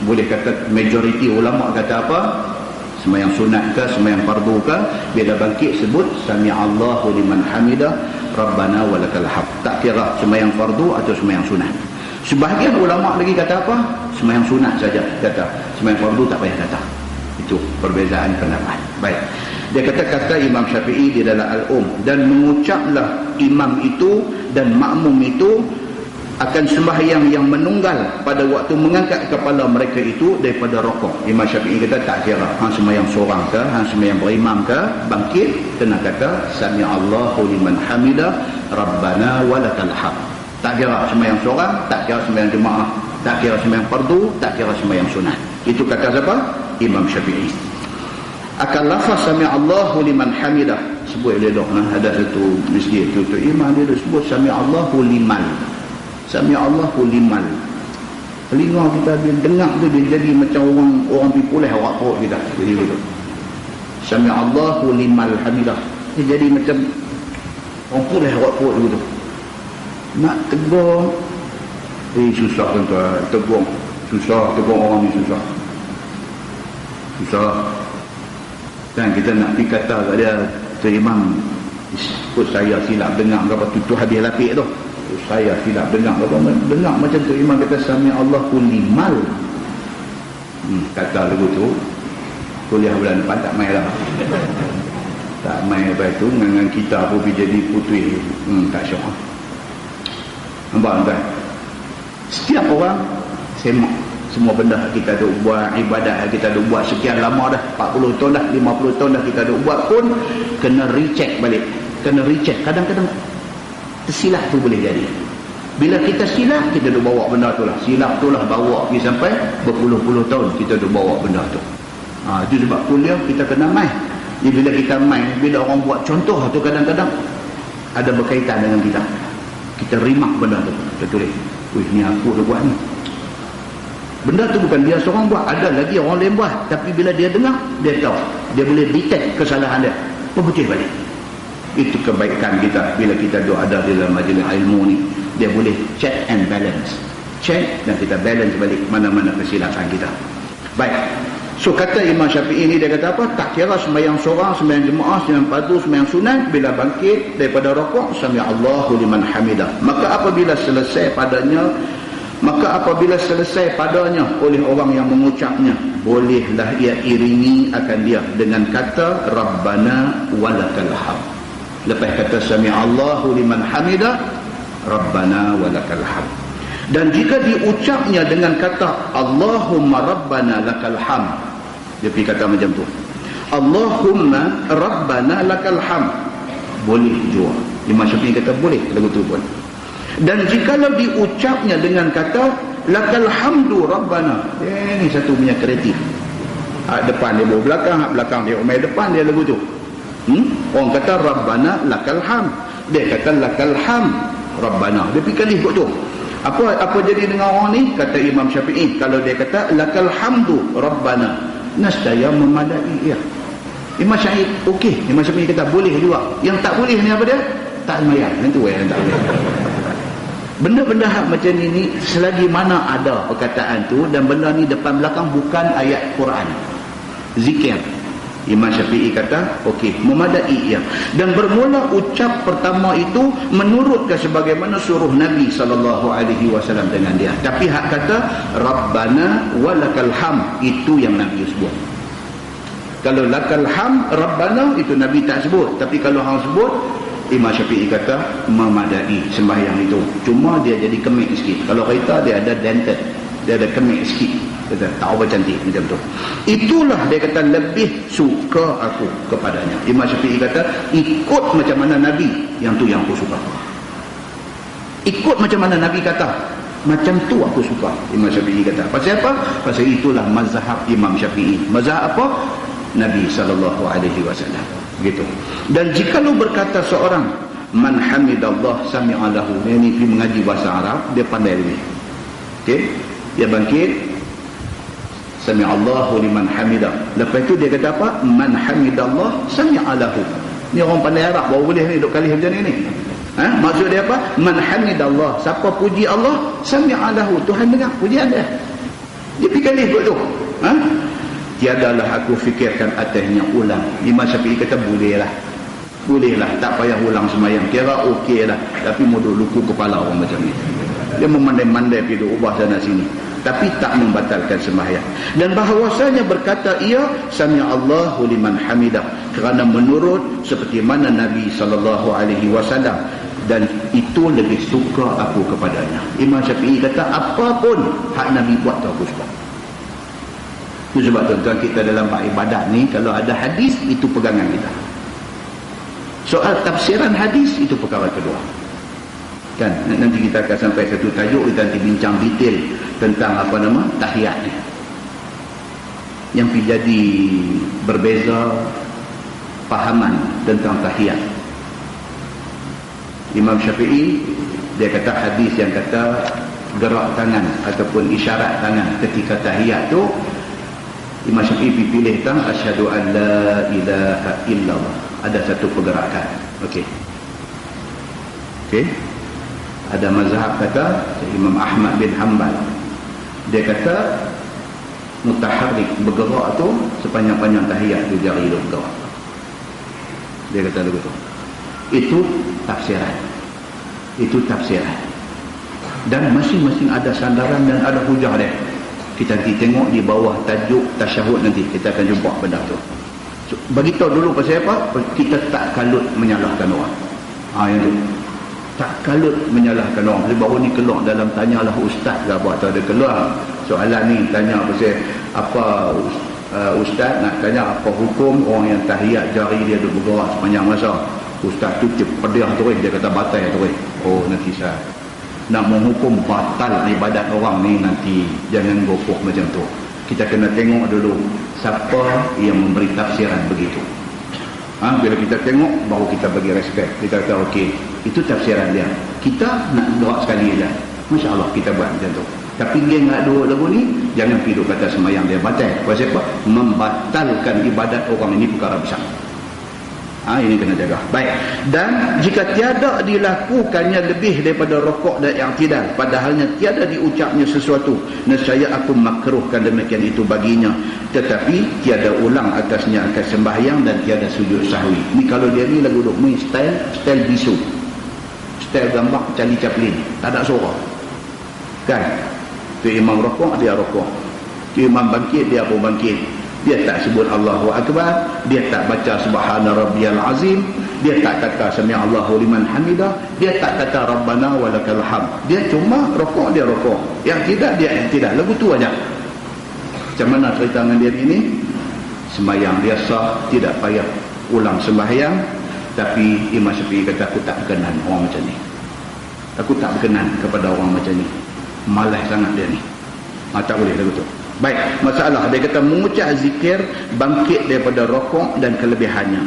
Boleh kata majoriti ulama kata apa? Sembahyang sunat ke sembahyang fardu ke, bila bangkit sebut sami'allahu liman hamidah rabbana walakal hamd. Tak kira sembahyang fardu atau sembahyang sunat. Sebahagian ulama lagi kata apa? Sembahyang sunat saja kata. Sembahyang fardu tak payah kata. Itu perbezaan pendapat. Baik. Dia kata Imam Syafi'i di dalam dan mengucaplah imam itu dan makmum itu akan sembahyang yang menunggal pada waktu mengangkat kepala mereka itu daripada rokok. Imam Syafi'i kata tak kira hang sembahyang seorang ke, hang sembahyang berimam ke, bangkit kena kata sami'allahu liman hamidah rabbana walakal hamd. Tak kira sembahyang seorang, tak kira sembahyang jemaah, tak kira sembahyang fardu, tak kira sembahyang sunat. Itu kata siapa? Imam Syafi'i. Akan lafaz sami'allahu liman hamidah. Sebut dia dok ada satu masjid tu imam dia sebut sami'allahu liman. Sami'allahu liman. Telinga kita bila dengar tu dia jadi macam orang pipulih awak perut kita. Jadi begitu. Sami'allahu liman hamidah. Dia jadi macam orang pulih awak perut begitu. Nak tegur susah tuan-tuan. Tegur susah, tegur orang ni susah. Dan kita nak pergi kata kat dia, tu imam ikut saya silap dengar apa tu habis lapik tu. saya silap dengar macam tu. Imam kata sami Allahu limal. Kata lagu tu kuliah bulan depan tak main lah. Tak main lepas tu dengan kita pun jadi putih. Tak syok. Nampak tak? Setiap orang semak semua benda kita duk buat, ibadat kita duk buat sekian lama dah, 40 tahun dah, 50 tahun dah kita duk buat pun kena recheck balik. Kena recheck. Kadang-kadang tersilap tu boleh jadi. Bila kita silap, kita duk bawa benda tu lah. Silap tu lah bawa pergi sampai berpuluh-puluh tahun kita duk bawa benda tu. Itu sebab kuliah kita kena main. Jadi bila kita main, bila orang buat contoh tu kadang-kadang ada berkaitan dengan kita. Kita rimak benda tu. Kita tulis, wih ni aku dah buat ni. Benda tu bukan dia seorang buat, ada lagi orang lain buat. Tapi bila dia dengar, dia tahu. Dia boleh detect kesalahan dia. Putih balik. Itu kebaikan kita bila kita ada di dalam majlis ilmu ni. Dia boleh check and balance. Check dan kita balance balik mana-mana kesilapan kita. Baik. So kata Imam Syafi'i ni, dia kata apa? Tak kira sembahyang seorang, sembahyang jemaah, sembahyang fardu, sembahyang sunat, bila bangkit daripada rukuk, sami Allahu liman hamidah. Maka apabila selesai padanya oleh orang yang mengucapnya, bolehlah ia iringi akan dia dengan kata Rabbana walakal hamd. Lepas kata sami Allahu liman hamidah, Rabbana walakal hamd. Dan jika diucapnya dengan kata Allahumma Rabbana lakal hamd, dia pergi kata macam tu, Allahumma Rabbana lakal hamd, boleh juga. Imam Syafi'i kata boleh lagu tu pun. Dan jikalau diucapnya dengan kata lakal hamdu Rabbana, ni satu punya kreatif. Depan dia bawa belakang, belakang dia umai depan dia lagu tu. Orang kata Rabbana lakal hamd, dia kata lakal hamd Rabbana, dia pergi kalih kot tu. Apa jadi dengan orang ni? Kata Imam Syafi'i, kalau dia kata lakal hamdu Rabbana, nescaya memadai ia. Imam Syafi'i okey, Imam Syafi'i kata boleh juga. Yang tak boleh ni apa dia? Tak sembahyang. Itu yang tak boleh. Benda-benda hak macam ni selagi mana ada perkataan tu dan benda ni depan belakang bukan ayat Quran, zikir, Imam Syafi'i kata okey, memadai ia. Dan bermula ucap pertama itu menurut sebagaimana suruh Nabi SAW dengan dia. Tapi hak kata Rabbana walakal hamd, itu yang Nabi sebut. Kalau lakal hamd Rabbana, itu Nabi tak sebut. Tapi kalau hang sebut, Imam Syafi'i kata memadai sembahyang itu. Cuma dia jadi kemik sikit. Kalau kereta dia ada dented, dia ada kemik sikit, kata tak apa cantik macam tu. Itulah dia kata lebih suka aku kepadanya. Imam Syafi'i kata ikut macam mana Nabi, yang tu yang aku suka. Ikut macam mana Nabi kata, macam tu aku suka. Imam Syafi'i kata. Pasal apa? Pasal itulah mazhab Imam Syafi'i. Mazhab apa? Nabi SAW. Begitu. Dan jikalau berkata seorang man hamidallah sami'a lahu, ini pergi mengaji bahasa Arab, dia pandai lebih. Okey, dia bangkit sami'allahu liman hamidah. Lepas itu dia kata apa? Man hamidallah sami'a lahu. Ni orang pandai Arab baru boleh ni duk kali macam ni. Maksud dia apa? Man hamidallah, siapa puji Allah, sami'a lahu, Tuhan dengar pujian dia. Dia pergi kali kot tu. Tiadalah aku fikirkan atasnya ulang. Imam Syafi'i kata bolehlah, tak payah ulang semayang, kira okey lah. Tapi modul luku kepala orang macam ni, dia memandai-mandai pergi ubah sana sini, tapi tak membatalkan sembahyang. Dan bahawasanya berkata ia sami'allahu liman hamidah, kerana menurut seperti mana Nabi SAW, dan itu lebih suka aku kepadanya. Imam Syafi'i kata apapun hak Nabi buat tu aku suka. Itu sebab tuan-tuan kita dalam bab ibadat ni, kalau ada hadis, itu pegangan kita. Soal tafsiran hadis, itu perkara kedua. Kan, nanti kita akan sampai satu tajuk, kita nanti bincang detail tentang apa nama tahiyat ni, yang jadi berbeza pahaman tentang tahiyat. Imam Syafi'i dia kata hadis yang kata gerak tangan ataupun isyarat tangan ketika tahiyat tu, Imam Syafi'i pilih tang asyhadu an la ilaha illallah, ada satu pergerakan. Okey, ada mazhab kata Imam Ahmad bin Hanbal, dia kata mutaharrik, bergerak tu sepanjang-panjang tahiyat tu jari dia bergerak. Dia kata begitu. Itu tafsiran. Itu tafsiran. Dan masing-masing ada sandaran dan ada hujah dia. Kita nanti tengok di bawah tajuk tasyahud, nanti kita akan jumpa benda tu. So, beritahu dulu pasal apa? Kita tak kalut menyalahkan orang. Yang tu. Tak kalut menyalahkan orang. Jadi baru ni keluar dalam tanyalah ustaz ke apa, atau ada keluar soalan ni tanya pasal apa, ustaz nak tanya apa hukum orang yang tahiyat jari dia duduk bergerak sepanjang masa. Ustaz tu pediah terus, dia kata batal terus. Oh, nanti saya nak menghukum batal ibadat orang ni, nanti jangan gopoh macam tu. Kita kena tengok dulu siapa yang memberi tafsiran begitu. Bila kita tengok baru kita bagi respect. Kita kata okey, itu tafsiran dia. Kita nak doa sekali je, Masya Allah kita buat macam tu. Tapi dia nak dua lagu ni, jangan pergi kata semayang dia batal. Pasal apa? Membatalkan ibadat orang ini perkara besar. Ini kena jaga. Baik. Dan jika tiada dilakukannya lebih daripada rokok dan i'tidal, padahalnya tiada diucapnya sesuatu, nescaya aku makruhkan demikian itu baginya, tetapi tiada ulang atasnya akan sembahyang dan tiada sujud sahwi. Ni kalau dia ni lagu duk main style bisu, style gambar Charlie Chaplin, tak ada suara kan. Tu imam rokok, dia rokok. Tu imam bangkit, dia pun bangkit. Dia tak sebut Allahu Akbar, dia tak baca Subhana Rabbiyal Azim, dia tak kata Sami Allahu liman hamidah, dia tak kata Rabbana walakal hamd. Dia cuma rokok, dia rokok. Yang tidak, lagu tu aja. Macam mana cerita dengan dia ini? Sembahyang dia sah, tidak payah ulang sembahyang. Tapi Imam Syafi'i kata, aku tak berkenan orang macam ni. Aku tak berkenan kepada orang macam ni. Malas sangat dia ni. Tak boleh lagu tu. Baik, masalah dia kata mengucap zikir bangkit daripada rokok dan kelebihannya.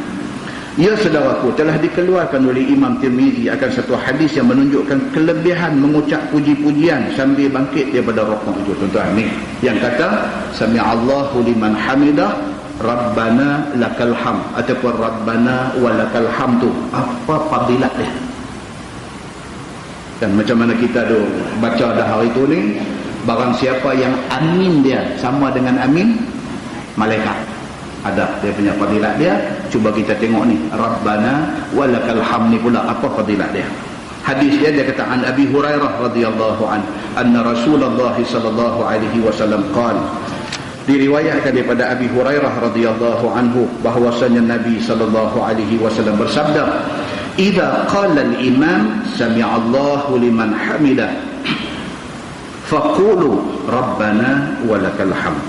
Ya saudaraku, telah dikeluarkan oleh Imam Tirmizi akan satu hadis yang menunjukkan kelebihan mengucap puji-pujian sambil bangkit daripada rokok itu. Tuan-tuan ni yang kata Sami'allahu liman hamidah, Rabbana lakal hamd, ataupun Rabbana walakal hamd tu, apa fadilat dia? Dan macam mana kita tu baca dah hari tu ni, barang siapa yang amin dia sama dengan amin malaikat, ada dia punya fadilat dia. Cuba kita tengok ni, Rabbana walakal hamd ni pula apa fadilat dia. Hadis dia kata an Abi Hurairah radhiyallahu an anna Rasulullah sallallahu alaihi wasallam qala, diriwayatkan daripada Abi Hurairah radhiyallahu anhu bahwasanya Nabi sallallahu alaihi wasallam bersabda, idza qala al-imam sami'allahu liman hamidah faqulu Rabbana walakal hamd.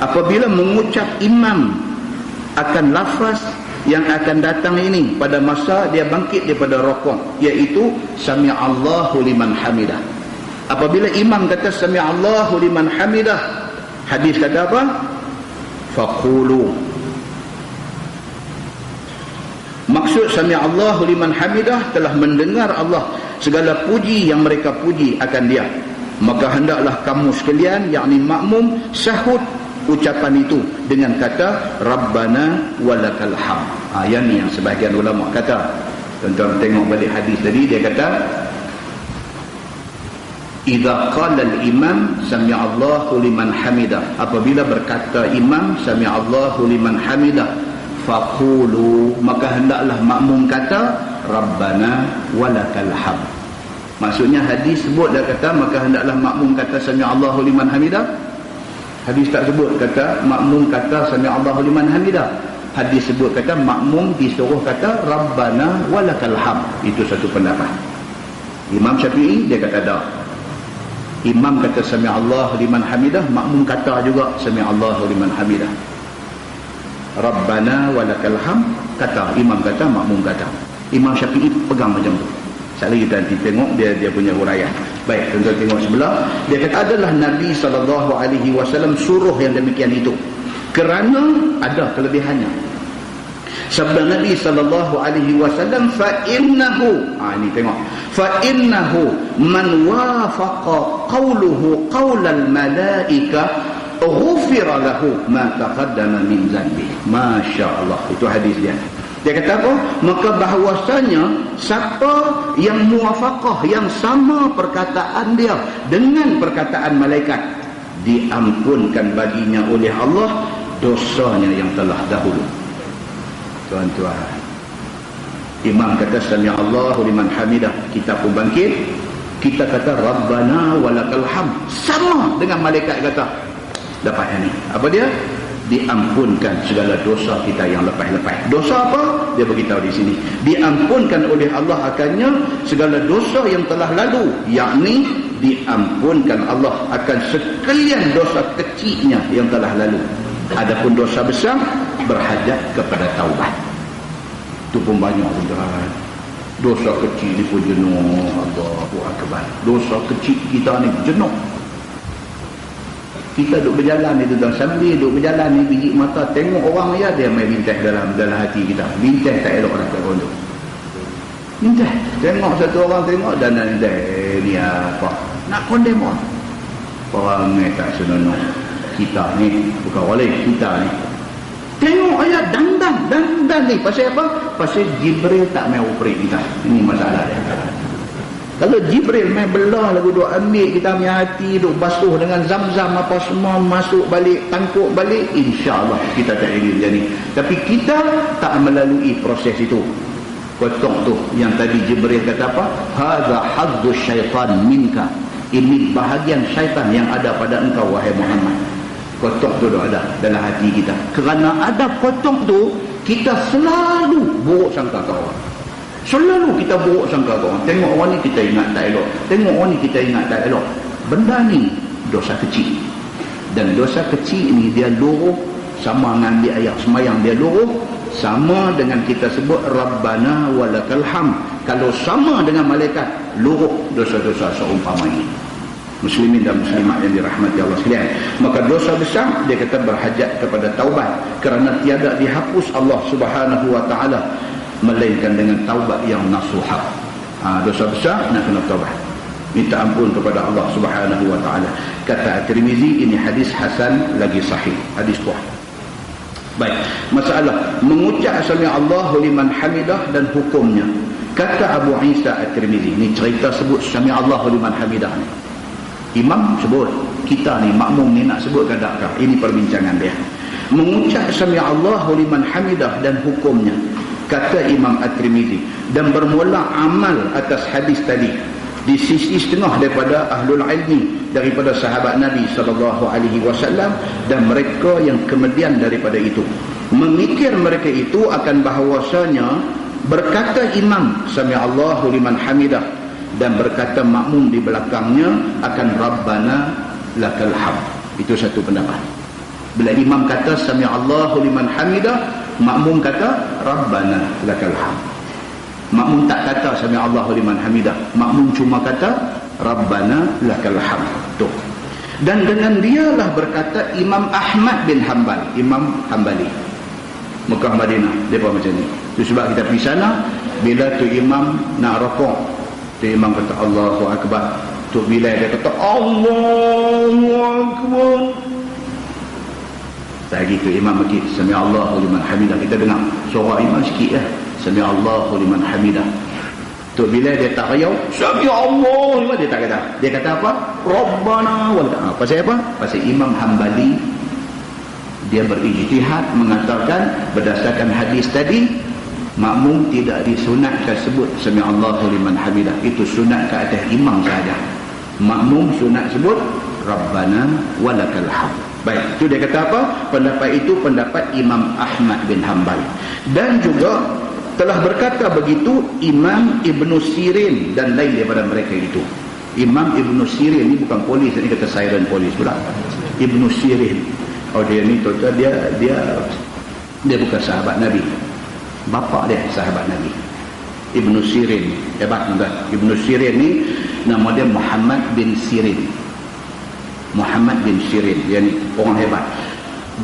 Apabila mengucap imam akan lafaz yang akan datang ini pada masa dia bangkit daripada rokok, iaitu Sami'allahu liman hamidah. Apabila imam kata Sami'allahu liman hamidah, hadis kata apa? Faqulu. Maksud Sami'allahu liman hamidah, telah mendengar Allah segala puji yang mereka puji akan dia. Maka hendaklah kamu sekalian, yakni makmum, sahut ucapan itu dengan kata Rabbana walakal hamd. Yang ni yang sebahagian ulama kata. Tuan-tuan tengok balik hadis tadi, dia kata idza qala al-imam sami'allahu liman hamidah, apabila berkata imam sami'allahu liman hamidah, faqulu, maka hendaklah makmum kata Rabbana walakal hamd. Maksudnya hadis sebut dia kata maka hendaklah makmum kata Sami'allahu liman hamidah. Hadis tak sebut kata makmum kata Sami'allahu liman hamidah. Hadis sebut kata makmum disuruh kata Rabbana walakal hamd. Itu satu pendapat. Imam Syafi'i dia kata dah. Imam kata Sami'allahu liman hamidah, makmum kata juga Sami'allahu liman hamidah. Rabbana walakal hamd kata imam, kata makmum kata. Imam Syafi'i pegang macam tu. Sekali kita nanti tengok dia punya huraian. Baik, tuan-tuan tengok sebelah. Dia kata adalah Nabi SAW suruh yang demikian itu kerana ada kelebihannya. Sabda Nabi SAW, fa'innahu, ini tengok, fa'innahu man wafaqa qawluhu qawlal malaika ghufira lahu ma taqaddama min zanbi. Masya Allah, itu hadis dia. Dia kata apa? Maka bahawasanya siapa yang muwafaqah, yang sama perkataan dia dengan perkataan malaikat, diampunkan baginya oleh Allah dosanya yang telah dahulu. Tuan-tuan, Imam kata sami Allahu liman hamidah, kita pun bangkit, kita kata Rabbana walakal hamd, sama dengan malaikat kata. Dapat yang ni, apa dia? Diampunkan segala dosa kita yang lepas-lepas. Dosa apa? Dia beritahu di sini, diampunkan oleh Allah akannya segala dosa yang telah lalu, yakni diampunkan Allah akan sekalian dosa kecilnya yang telah lalu. Adapun dosa besar berhajat kepada taubat. Itu pun banyak tuan. Dosa kecil ni pun jenuh. Allahu Akbar. Dosa kecil kita ni jenuh. Kita duduk berjalan ni tuan, sambil duduk berjalan ni biji mata tengok orang ya, dia main bintang dalam hati kita. Bintang tak elok nak kat tu. Bintang. Tengok satu orang tengok dan ni apa? Nak kondem orang. Orang ni tak senonoh. Kita ni bukan oleh kita ni. Tengok ayat dandan ni pasal apa? Pasal Jibril tak main operate kita. Ini masalah dia. Kalau Jibril main belah lagu duk ambil kita punya hati, duk basuh dengan zam-zam apa semua, masuk balik, tangkuk balik, insya-Allah kita tak ingin jadi. Tapi kita tak melalui proses itu. Kotok tu yang tadi Jibril kata apa? Hadza hazzuz syaitan minka. Ini bahagian syaitan yang ada pada engkau wahai Muhammad. Kotok tu ada dalam hati kita. Kerana ada kotok tu, kita selalu buruk sangka ke orang. Selalu kita buruk sangka ke orang. Tengok orang ni kita ingat tak elok. Tengok orang ni kita ingat tak elok. Benda ni dosa kecil. Dan dosa kecil ni dia luruh sama dengan di ayat semayang, dia luruh sama dengan kita sebut Rabbana walakal hamd. Kalau sama dengan malaikat, luruh dosa-dosa seumpama ini. Muslimin dan muslimat yang dirahmati Allah sekalian. Maka dosa besar dia kata berhajat kepada taubat, kerana tiada dihapus Allah Subhanahu wa taala melainkan dengan taubat yang nasuha. Dosa besar nak kena taubat, minta ampun kepada Allah Subhanahu wa taala. Kata At-Tirmizi, ini hadis hasan lagi sahih, hadis kuat. Baik, masalah mengucap sami Allahu liman hamidah dan hukumnya. Kata Abu Isa At-Tirmizi, ni cerita sebut sami Allahu liman hamidah ni. Imam sebut, kita ni makmum ni nak sebut ke takkah? Ini perbincangan dia. Mengucap sami Allahu liman hamidah dan hukumnya. Kata Imam At-Tirmizi, dan bermula amal atas hadis tadi di sisi setengah daripada ahlul ilmi daripada sahabat Nabi SAW dan mereka yang kemudian daripada itu memikir mereka itu akan bahawasanya berkata imam sami Allahu liman hamidah dan berkata makmum di belakangnya akan Rabbana lakal hamd. Itu satu pendapat. Bila imam kata sami Allahu liman hamidah, makmum kata Rabbana lakal hamd. Makmum tak kata sami Allahu liman hamidah, makmum cuma kata Rabbana lakal hamd. Tuh. Dan dengan dialah berkata Imam Ahmad bin Hanbal, Imam Hanbali Mekah Madinah, depa macam ni. Itu sebab kita pergi sana, bila tu imam nak rokok, tu imam kata Allahu Akbar, tu Bilal dia kata Allahu Akbar. Tak gitu imam bagi sami Allahu liman hamidah, kita dengar suara imam sikit lah, sami Allahu liman hamidah. Tu Bilal dia tak riau sami Allahu liman, dia tak kata. Dia kata apa? Rabbana wal ta'ala. Pasal apa? Pasal Imam Hanbali dia berijtihad mengatakan berdasarkan hadis tadi, makmum tidak disunatkan sebut sami Allahu liman hamidah, itu sunat ke atas imam saja. Makmum sunat sebut Rabbana walakal hamd. Baik, itu dia kata apa? Pendapat itu pendapat Imam Ahmad bin Hanbal. Dan juga telah berkata begitu Imam Ibn Sirin dan lain daripada mereka itu. Imam Ibn Sirin ni bukan polis, ini kata siren polis pula. Ibn Sirin, oh dia ni tuan-tuan, dia bukan sahabat Nabi, bapa dia sahabat Nabi. Ibn Sirin hebat tuan. Ibn Sirin ni nama dia Muhammad bin Sirin. Muhammad bin Sirin, dia ni orang hebat.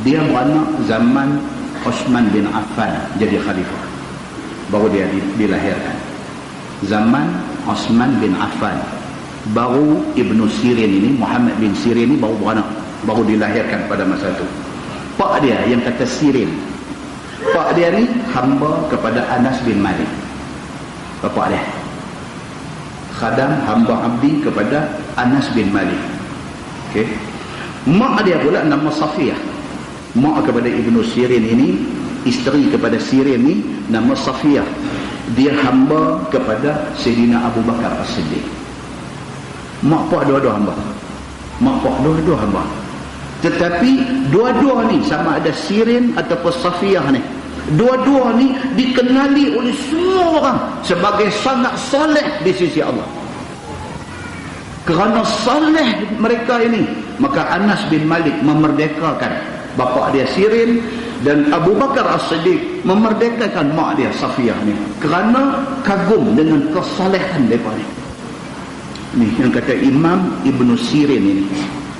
Dia beranak zaman Osman bin Affan jadi khalifah, baru dia dilahirkan. Zaman Osman bin Affan baru Ibn Sirin ini, Muhammad bin Sirin ini baru beranak, baru dilahirkan pada masa itu. Pak dia yang kata Sirin, pak dia ni hamba kepada Anas bin Malik. Bapak dia khadam, hamba abdi kepada Anas bin Malik. Okay. Mak dia pula nama Safiyah. Mak kepada Ibn Sirin ini, isteri kepada Sirin ni nama Safiyah. dia hamba kepada Sayyidina Abu Bakar As-Siddiq. Mak pak dua-dua hamba. Mak pak dua-dua hamba. Tetapi dua-dua ni sama ada Sirin ataupun Safiyah ni, dua-dua ni dikenali oleh semua orang sebagai sangat soleh di sisi Allah. Kerana soleh mereka ini, maka Anas bin Malik memerdekakan bapa dia Sirin, dan Abu Bakar As-Siddiq memerdekakan mak dia Safiyah ni kerana kagum dengan kesalehan mereka ni. Ni yang kata Imam Ibn Sirin ini,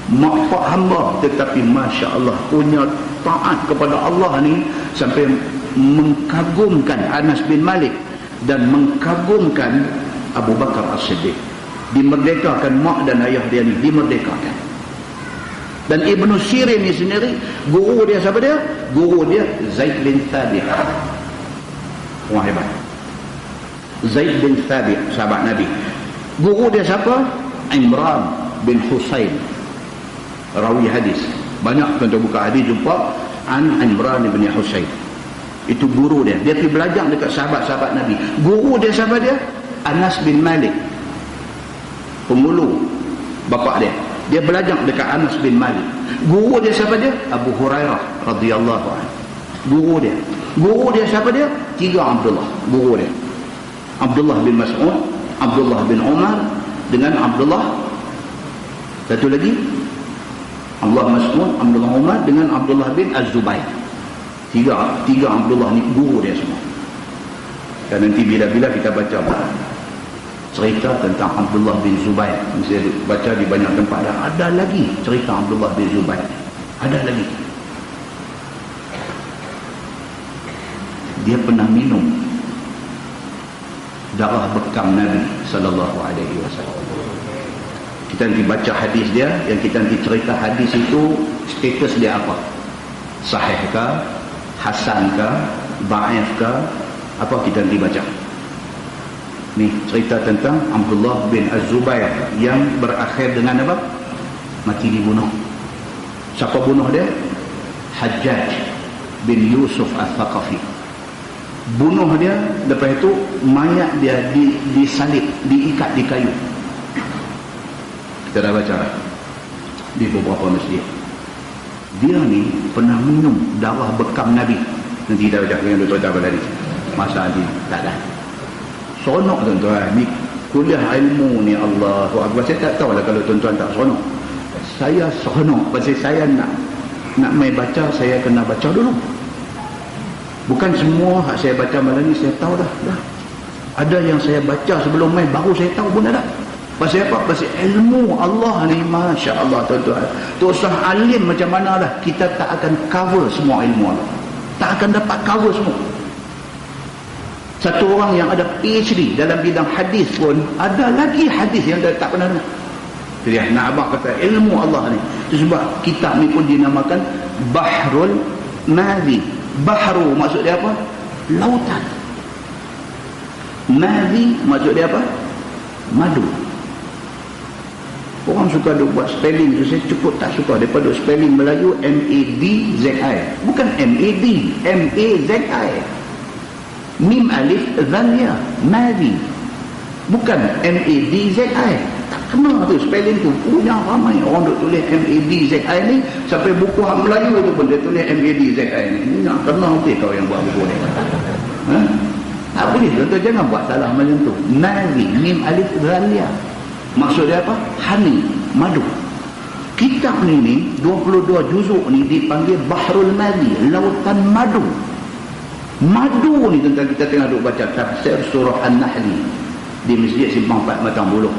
mak pak hamba tetapi Masya Allah punya taat kepada Allah ni sampai mengkagumkan Anas bin Malik dan mengkagumkan Abu Bakar As-Siddiq. Dimerdekakan mak dan ayah dia ni, dimerdekakan. Dan Ibn Sirin ni sendiri, guru dia siapa dia? Guru dia Zaid bin Thabit. Orang hebat. Zaid bin Thabit, sahabat Nabi. Guru dia siapa? Imran bin Husain, rawi hadis. Banyak tuan-tuan buka hadis jumpa Imran bin Husain. Itu guru dia. Dia pergi belajar dekat sahabat-sahabat Nabi. Guru dia siapa dia? Anas bin Malik, pemulu bapa dia. Dia belajar dekat Anas bin Malik. Guru dia siapa dia? Abu Hurairah radhiyallahu anhu. Guru dia. Guru dia siapa dia? Tiga Abdullah. Guru dia. Abdullah bin Mas'ud, Abdullah bin Umar, dengan Abdullah satu lagi, Abdullah Mas'ud, Abdullah Umar, dengan Abdullah bin Az-Zubair. Tiga Abdullah ni guru dia semua. Dan nanti bila-bila kita baca cerita tentang Abdullah bin Zubair, saya baca di banyak tempat, ada lagi cerita Abdullah bin Zubair, ada lagi. Dia pernah minum darah bekam Nabi sallallahu alaihi wasallam. Kita nanti baca hadis dia, yang kita nanti cerita hadis itu status dia apa, sahih ke, hasan ke, dhaif ke, apa, kita nanti baca. Ni cerita tentang Abdullah bin Az-Zubair yang berakhir dengan apa? Mati dibunuh. Siapa bunuh dia? Hajjaj bin Yusuf Al-Thaqafi. Bunuh dia, lepas itu mayat dia disalib, diikat di kayu. Kita dah baca di beberapa masjid. Dia ni pernah minum darah bekam Nabi. Nanti kita baca dengan Dr. Tabal tadi. Masa ni tak ada. Sonok tuan-tuan, ni kuliah ilmu ni, Allahu Akbar. Saya tak tahulah kalau tuan-tuan tak sonok. Saya sonok pasal saya nak main baca, saya kena baca dulu. Bukan semua hak saya baca malam ni saya tahu dah. Ada yang saya baca sebelum main baru saya tahu pun ada. Pasal apa? Pasal ilmu Allah ni, Masya Allah tuan-tuan. Tu usah alim macam mana dah, kita tak akan cover semua ilmu Allah. Tak akan dapat cover semua. Satu orang yang ada PhD dalam bidang hadis pun ada lagi hadis yang dia tak pernah dengar. Jadi nak abang kata ilmu Allah ni. Itu sebab kitab ni pun dinamakan Bahrul Madhi. Bahru maksud dia apa? Lautan. Madhi maksud dia apa? Madu. Orang suka duk buat spelling tu, saya cukup tak suka. Daripada spelling Melayu M-A-D-Z-I. Bukan M-A-D, M-A-Z-I. Mim alif Zania, Madhi. Bukan M-A-D-Z-I. Tak kena tu spelling tu. Punya ramai orang duk tulis M-A-D-Z-I ni. Sampai buku hak Melayu tu pun dia tulis M-A-D-Z-I ni. Nak kena nanti kau yang buat buku ni. Tak boleh, tuan-tuan jangan buat salah macam tu. Madhi, Mim alif Zania. Maksud dia apa? Honey, madu. Kitab ni 22 juzuk ni dipanggil Bahrul Madhi, lautan madu. Madu ni tentang kita tengah duk baca tafsir surah An-Nahli di Masjid Simpang 4 Matang Buluh.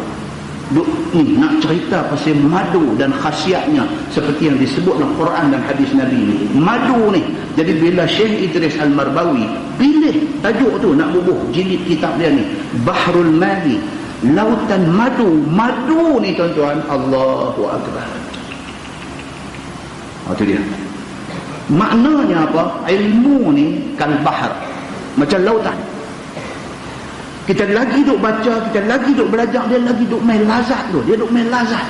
Duk ni nak cerita pasal madu dan khasiatnya seperti yang disebut dalam Quran dan hadis Nabi ni. Madu ni. Jadi bila Syekh Idris Al-Marbawi pilih tajuk tu nak bubuh jilid kitab dia ni, Bahrul Madhi, lautan madu. Madu ni tuan-tuan, Allahu Akbar. Itu dia. Maknanya apa? Ilmu ni kal bahar, macam lautan. Kita lagi duk baca, kita lagi duk belajar, dia lagi duk main lazat tu. Dia duk main lazat.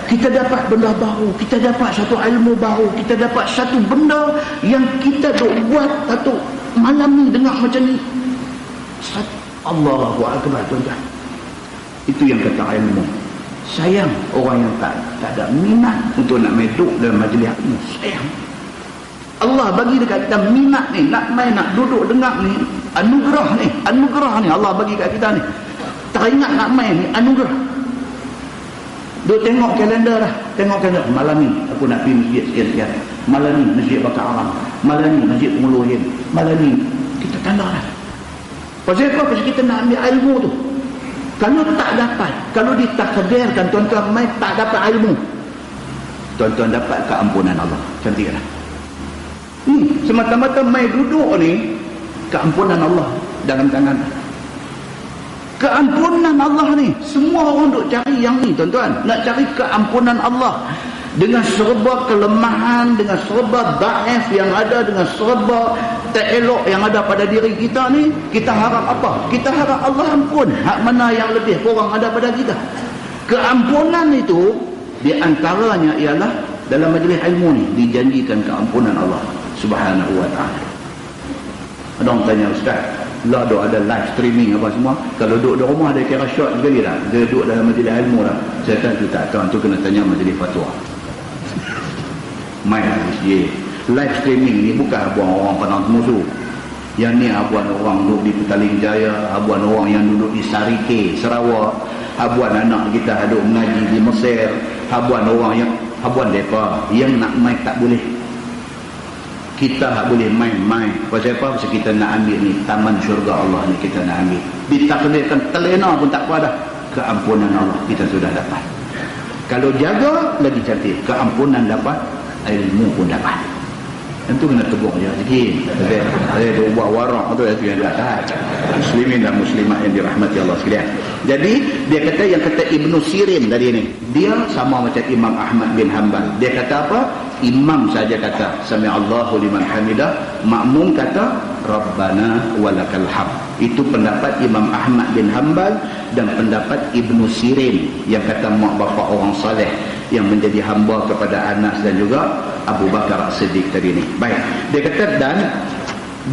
Kita dapat benda baru, kita dapat satu ilmu baru, kita dapat satu benda yang kita duk buat satu malam ni dengar macam ni. Allahu Akbar, tuan-tuan. Itu yang kata ilmu. Sayang orang yang tak ada minat untuk nak meduk dalam majlis ilmu. Sayang. Allah bagi dekat kita minat ni, nak main, nak duduk dengar ni, anugerah ni Allah bagi kat kita ni. Tak ingat nak main ni, anugerah. Duk tengok kalender dah, tengok kalender, malam ni aku nak pergi masjid sekian-sekian, malam ni masjid Bakar Aram, malam ni masjid Penguluhin, malam ni kita tanda dah. Pasal apa? Pasal kita nak ambil ilmu tu. Kalau tak dapat, kalau ditakdirkan tuan-tuan mai tak dapat ilmu, tuan-tuan dapat keampunan Allah. Cantik tak? Semata-mata mai duduk ni, keampunan Allah dalam tangan. Keampunan Allah ni, semua orang duk cari yang ni tuan-tuan, nak cari keampunan Allah. Dengan serba kelemahan, dengan serba daif yang ada, dengan serba tak elok yang ada pada diri kita ni, kita harap apa? Kita harap Allah ampun hak mana yang lebih kurang ada pada kita. Keampunan itu di antaranya ialah dalam majlis ilmu ni dijanjikan keampunan Allah Subhanahu wa taala. Ada orang tanya, ustaz, lah duk ada live streaming apa semua, kalau duduk di rumah dia kira short sekali dah, dia duduk dalam majlis ilmu dah. Saya kata tak tahu, tu kena tanya majlis fatwa. Main masjid live streaming ni bukan abuan orang Padang Temusu. Yang ni abuan orang duduk di Petaling Jaya, abuan orang yang duduk di Sarike, Sarawak, abuan anak kita duduk mengaji di Mesir, abuan orang yang abuan mereka yang nak main tak boleh. Kita tak boleh main-main. Pasal apa? Pasal kita nak ambil ni taman syurga Allah ni, kita nak ambil. Ditakdirkan telena pun tak apa dah, keampunan Allah kita sudah dapat. Kalau jaga lagi cantik, keampunan dapat, ilmu pun dapat. Tentu kena tegur je sikit. Ada buat warak tu yang tak. Muslimin dan muslimat yang dirahmati Allah sekalian. Jadi dia kata, yang kata Ibnu Sirin tadi ni, dia sama macam Imam Ahmad bin Hanbal. Dia kata apa? Imam saja kata sami'allahu liman hamidah, makmum kata Rabbana walakal hamd. Itu pendapat Imam Ahmad bin Hanbal dan pendapat Ibnu Sirin yang kata mak bapak orang saleh yang menjadi hamba kepada Anas dan juga Abu Bakar As-Siddiq tadi ni. Baik, dia kata, dan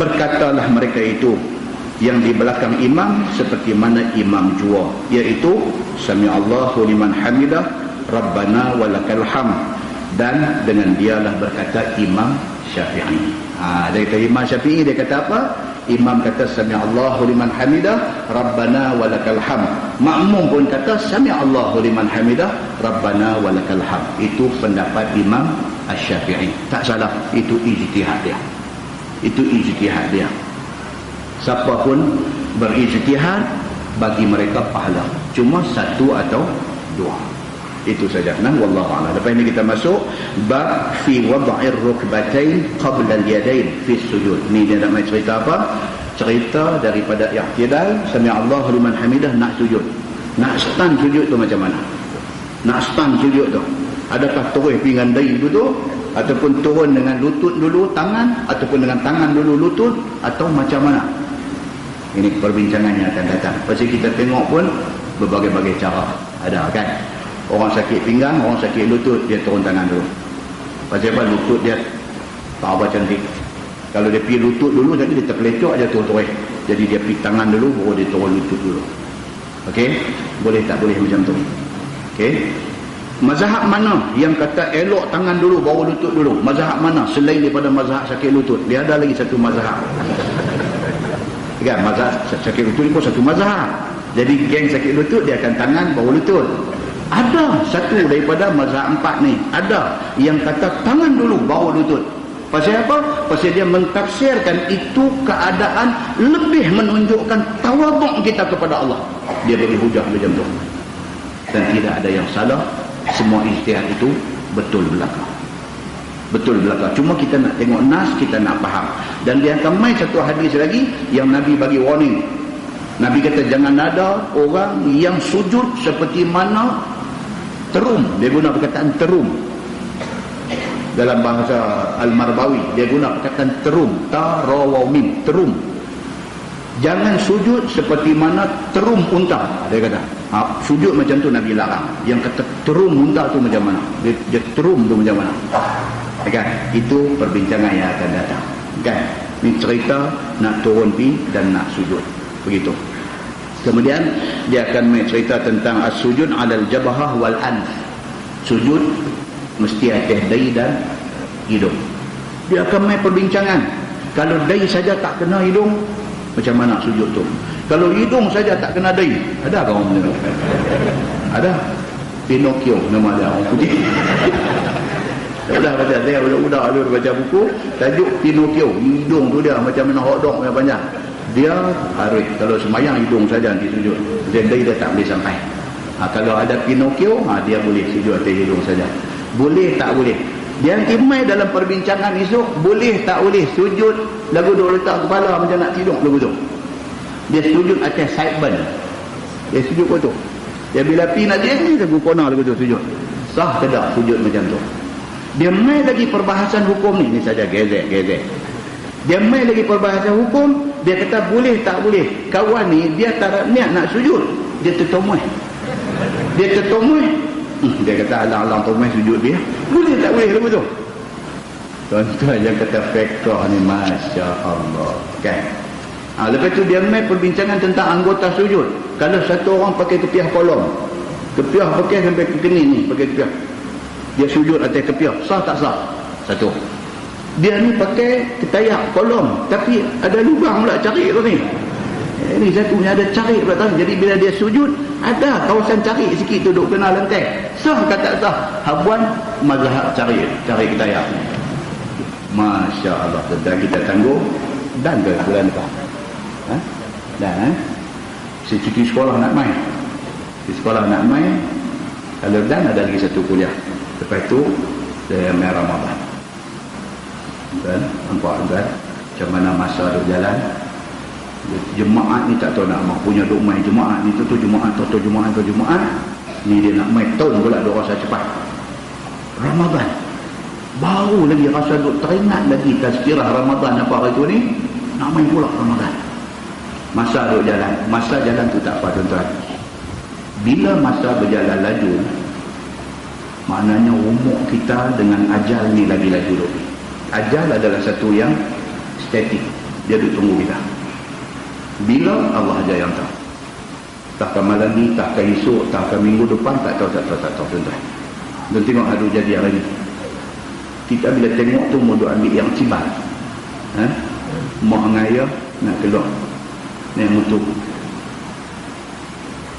berkatalah mereka itu yang di belakang imam seperti mana imam jua, iaitu sami'allahu liman hamidah Rabbana walakal hamd. Dan dengan dialah berkata Imam Syafi'i. Dia kata Imam Syafi'i, dia kata apa? Imam kata sami'allahu liman hamidah Rabbana walakal hamd. Makmum pun kata sami'allahu liman hamidah Rabbana walakal hamd. Itu pendapat Imam Asy-Syafi'i. Tak salah, itu ijtihad dia. Itu ijtihad dia. Siapa pun berijtihad, bagi mereka pahala. Cuma satu atau dua. Itu saja. Nah, wallahu a'lam. Lepas ini kita masuk bab fi wad'ir rukbatain qabla al-yadain fi sujud. Ni dia nak main cerita apa? Cerita daripada i'tidal, sami'allahu liman hamidah, nak sujud. Nak stand sujud tu macam mana? Nak stand sujud tu, adakah turun pinggan dahi dulu, ataupun turun dengan lutut dulu tangan, ataupun dengan tangan dulu lutut, atau macam mana? Ini perbincangannya akan datang. Pasal kita tengok pun berbagai-bagai cara ada kan. Orang sakit pinggang, orang sakit lutut, dia turun tangan dulu. Pasal apa? Lutut dia tak apa cantik. Kalau dia pergi lutut dulu, jadi dia terpelecok aja turun-turun. Jadi dia pergi tangan dulu, baru dia turun lutut dulu. Okey? Boleh tak boleh macam tu? Okey? Mazhab mana yang kata elok tangan dulu, baru lutut dulu? Mazhab mana selain daripada mazhab sakit lutut? Dia ada lagi satu mazhab. Kan? Mazhab sakit lutut pun satu mazhab. Jadi geng sakit lutut, dia akan tangan, baru lutut. Ada satu daripada mazhab 4 ni, ada yang kata tangan dulu baru lutut. Pasal apa? Pasal dia mentafsirkan itu keadaan lebih menunjukkan tawaduk kita kepada Allah. Dia bagi hujah macam tu. Dan tidak ada yang salah. Semua ijtihad itu betul belaka. Betul belaka. Cuma kita nak tengok nas, kita nak faham. Dan dia akan main satu hadis lagi yang Nabi bagi warning. Nabi kata jangan ada orang yang sujud seperti mana terum. Dia guna perkataan terum. Dalam bahasa Al-Marbawi, dia guna perkataan terum. Ta-ra-wa-mim. Terum. Jangan sujud seperti mana terum unta. Dia kata. Sujud macam tu Nabi larang. Yang kata terum unta tu macam mana? Dia terum tu macam mana? Kan? Itu perbincangan yang akan datang. Kan? Ini cerita nak turun pi dan nak sujud. begitu. Kemudian dia akan cerita tentang as-sujud 'alal jabhah wal anf. Sujud mesti atas dahi dan hidung. Dia akan main perbincangan. Kalau dahi saja tak kena hidung, macam mana sujud tu? Kalau hidung saja tak kena dahi, ada ke orang macam tu? Ada. Pinocchio nama dia, orang putih. Dah baca, saya budak-budak dulu baca buku, tajuk Pinocchio. Hidung tu dia macam mana hotdog yang panjang. Dia harus, kalau semayang hidung saja nanti sujud. Dahi dia tak boleh sampai. Kalau ada Pinocchio, dia boleh sujud atas hidung saja. Boleh tak boleh. Dia nanti main dalam perbincangan esok, boleh tak boleh sujud lagu duk letak kepala macam nak tidur lagu tu. Dia sujud atas sideburn. Dia sujud kot tu. Dia bila pi nak dia ni lagu kona lagu tu sujud. Sah ke tak sujud macam tu? Dia main lagi perbahasan hukum ni saja gezek. Dia main lagi perbahasan hukum, dia kata boleh tak boleh. Kawan ni dia tak niat nak sujud, dia tertomuh. Dia kata alang-alang tomai sujud dia. Boleh tak boleh lagu tu? Tuan-tuan yang kata faktor ni, Masya Allah, kan? Lepas tu dia main perbincangan tentang anggota sujud. Kalau satu orang pakai kepiah kolom, kepiah pakai sampai ke kening ni, pakai kepiah, dia sujud atas kepiah, sah tak sah? Satu. Dia ni pakai ketayak kolom, tapi ada lubang pula cari tu ni. Ini satunya ada cari belakang. Jadi bila dia sujud, ada kawasan cari sikit tu duk kena lantai. Sah ke tak sah? Habuan mazhab cari ketayak. Masya Allah. Dan kita tangguh dan ke bulan depan. Dan si cuti sekolah nak main. Di sekolah nak main. Kalau dan ada lagi satu kuliah. Lepas tu dia main Ramadan. Dan nampak kan macam mana masa duk jalan. Jemaat ni tak tahu nak punya duk main jemaat ni tu jemaat ni dia nak main tahun pula dia rasa cepat. Ramadan baru lagi rasa duk teringat lagi tazkirah Ramadan apa hari tu ni nak main pula Ramadan. Masa duk jalan, masa jalan tu tak apa tuan-tuan. Bila masa berjalan laju, maknanya umur kita dengan ajal ni lagi laju duk. Ajal adalah satu yang statik, dia duk tunggu kita. Bila Allah aja yang tahu. Takkan malam ni, takkan esok, takkan minggu depan, tak tahu tuan-tuan. Dan tengok ada jadi hari ni. Kita bila tengok tu mau ambil yang cibat. Mak ngaya nak keluar. Naik motor.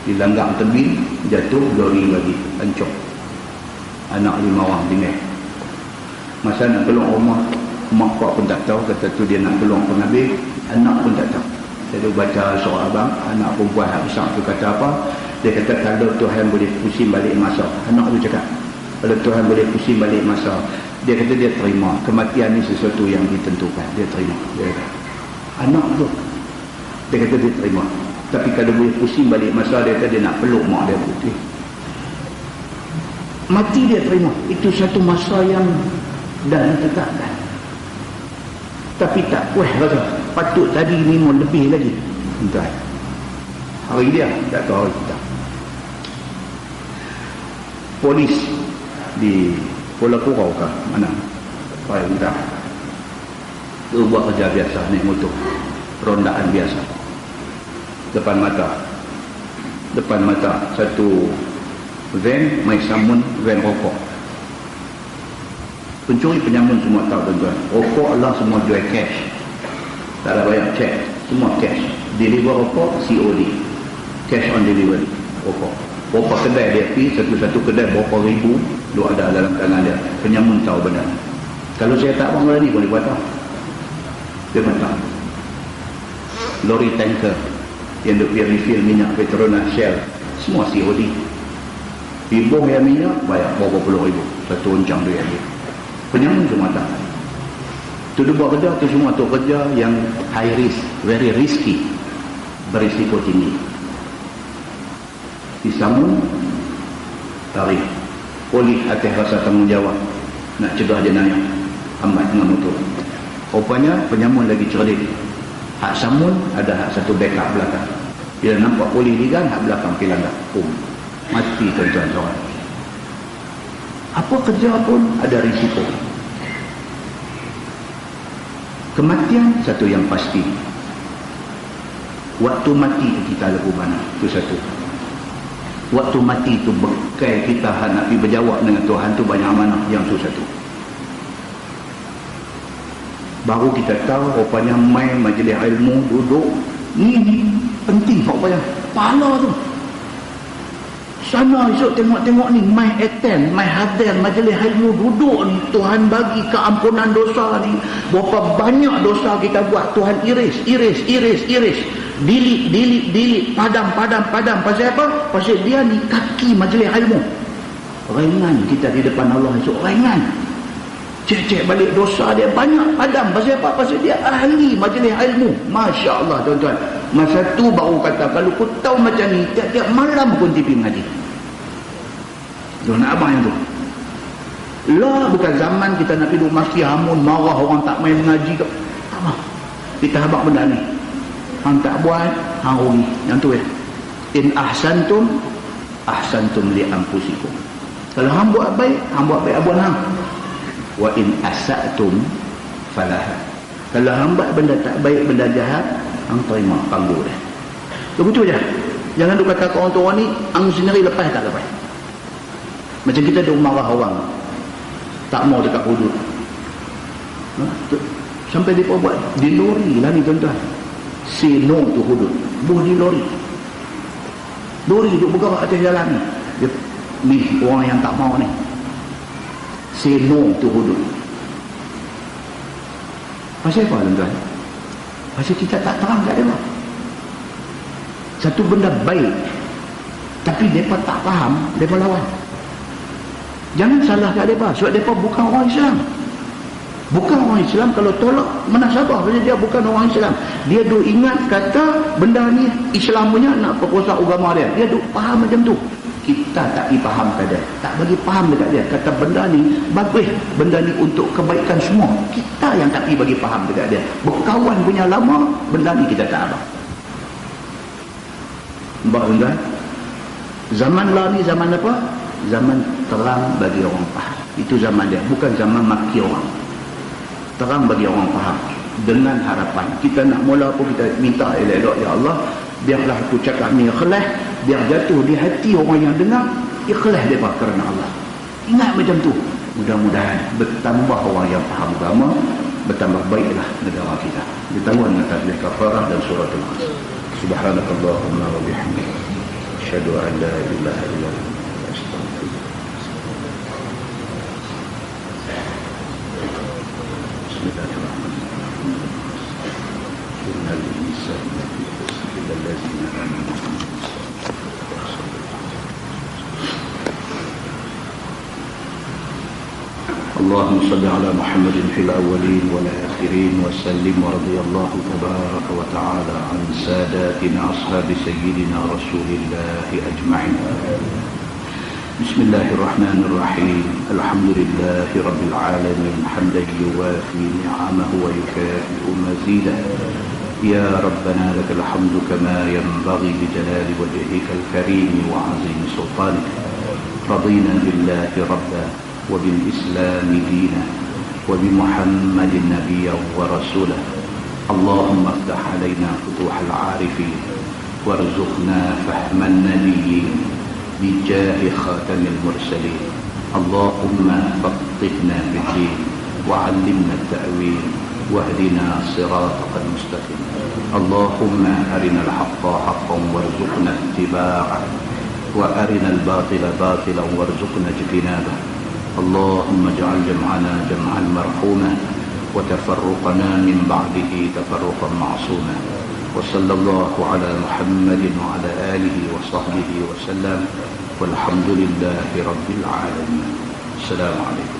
Dilanggang tebing, jatuh, lori lagi, hancur. Anak 5 orang tinggal. Masa nak keluar rumah, mak pak pun tak tahu, kata tu dia nak keluar pengambil, anak pun tak tahu. Saya baca surah abang, anak perempuan yang besar tu kata apa? Dia kata kalau Tuhan boleh pusing balik masa. Anak tu cakap, kalau Tuhan boleh pusing balik masa, dia kata dia terima. Kematian ni sesuatu yang ditentukan. Dia terima. Dia kata, anak tu, dia kata dia terima. Tapi kalau boleh pusing balik masa, dia kata dia nak peluk mak dia putih. Mati dia terima. Itu satu masa yang dah ditetapkan. Tapi tak puas rasa. Patut tadi ni mau lebih lagi. Entah. Hari dia tak tahu hari kita. Polis di Pulau Kurau ke mana? Pai entah. Dia buat kerja biasa naik motor. Rondaan biasa. Depan mata satu van mai samun van rokok. Pencuri penyamun semua tahu tuan-tuan. Rokok Allah semua jual cash. Tak ada banyak cek. Semua cash. Deliver rokok COD. Cash on delivery. Rokok. Berapa kedai dia pergi, satu-satu kedai berapa ribu dia ada dalam tangan dia. Penyamun tahu benar. Kalau saya tak bangun ni boleh buat tahu. Dia tahu. Lori tanker yang duk pergi refill minyak Petronas Shell. Semua COD. Bibung yang minyak bayar berapa puluh ribu. Satu uncang duit dia. Penyamun semua tak. Tu dia buat kerja tu semua tu kerja yang high risk, very risky, berisiko tinggi. Disamun, tarik, polis atas rasa tanggungjawab nak cegah jenayah, hambat dengan motor. Rupanya penyamun lagi cerdik. Hak samun ada hak satu backup belakang. Bila nampak polis ligan, hak belakang pilanggar. Mati tuan-tuan seorang. Apa kerja pun ada risiko. Kematian satu yang pasti. Waktu mati kita lagu mana? Itu satu. Waktu mati tu bekal kita nak pergi berjawab dengan Tuhan tu banyak mana? Yang tu satu. Baru kita tahu rupanya main majlis ilmu, duduk ni penting rupanya. Pahala tu sana esok tengok-tengok ni main attend, main hadir majlis ilmu, duduk ni Tuhan bagi keampunan dosa ni. Berapa banyak dosa kita buat Tuhan iris, delete, padam. Pasal apa? Pasal dia ni kaki majlis ilmu. Ringan kita di depan Allah esok, ringan. Cek balik dosa dia banyak padam. Pasal apa? Pasal dia ahli majlis ilmu. Masya Allah tuan-tuan. Masa tu baru kata, kalau kau tahu macam ni, tiap-tiap malam pun TV mengaji. Tuan abang yang tu. Lah bukan zaman kita nak pergi masjid hamun, marah orang tak main mengaji ke. Apa? Kita habaq benda ni. Hang tak buat, hang rugi. Yang tu In ahsantum li anfusikum. Kalau hang buat baik abuan hang. Wa in asa'tum falaha. Kalau hang buat benda tak baik, benda jahat, hang terima panggung dia. Begitu je. Jangan duk kata orang tua ni hang sendiri lepas tak lepas. Macam kita duk marah orang tak mau dekat hudud. Sampai dia buat di lori lah ni tuan-tuan. Say no to hudud. Buh di lori. Lori duk bergerak atas jalan ni. Dia, ni orang yang tak mau ni. Say no to hudud. Pasal apa tuan-tuan? Pasal kita tak terang kat dia. Satu benda baik, tapi mereka tak faham, mereka lawan. Jangan salah kat mereka, sebab mereka bukan orang Islam. Bukan orang Islam, kalau tolak menasabah, pasal dia bukan orang Islam. Dia duk ingat kata benda ni Islam punya nak perkosa agama dia. Dia duk faham macam tu. Kita tak faham kat dia, tak bagi faham dekat dia, kata benda ni bagus, benda ni untuk kebaikan semua. Kita yang tak bagi faham dekat dia. Berkawan punya lama, benda ni kita tak abang. Tuan-tuan, zaman lah ni zaman apa? Zaman terang bagi orang faham. Itu zaman dia, bukan zaman maki orang. Terang bagi orang faham. Dengan harapan kita nak mula pun kita minta elok-elok, ya Allah, biarlah aku cakap ni ikhlas, biar jatuh di hati orang yang dengar, ikhlas mereka kerana Allah. Ingat macam tu. Mudah-mudahan bertambah orang yang faham agama, bertambah baiklah negara kita. Ditawan dengan tasbih kafarah dan surah Al-Qasas. Subhanakallahumma wa bihamdika, asyhadu an la ilaha illa anta, astaghfiruka. Bismillahirrahmanirrahim. Innal insana lafi khusr illa allazina amanu. اللهم صل على محمد في الأولين والآخرين وسلم ورضي الله تبارك وتعالى عن ساداتنا أصحاب سيدنا رسول الله أجمعين. بسم الله الرحمن الرحيم. الحمد لله رب العالمين حمدا يوافي نعمه ويكافئ مزيده. يا ربنا لك الحمد كما ينبغي بجلال وجهك الكريم وعظيم سلطانك. رضينا بالله ربا وبالإسلام دينا وبمحمد نبيا ورسولا. اللهم افتح علينا فتوح العارفين وارزقنا فهم النبيين بجاه خاتم المرسلين. اللهم فقهنا في الدين وعلمنا التأويل واهدنا صراطك المستقيم. اللهم أرنا الحق حقا وارزقنا اتباعه وأرنا الباطل باطلا وارزقنا اجتنابه. اللهم اجعل جمعنا جمعا مرحوما وتفرقنا من بعده تفرقا معصوما. وصلى الله على محمد وعلى آله وصحبه وسلم والحمد لله رب العالمين. السلام عليكم.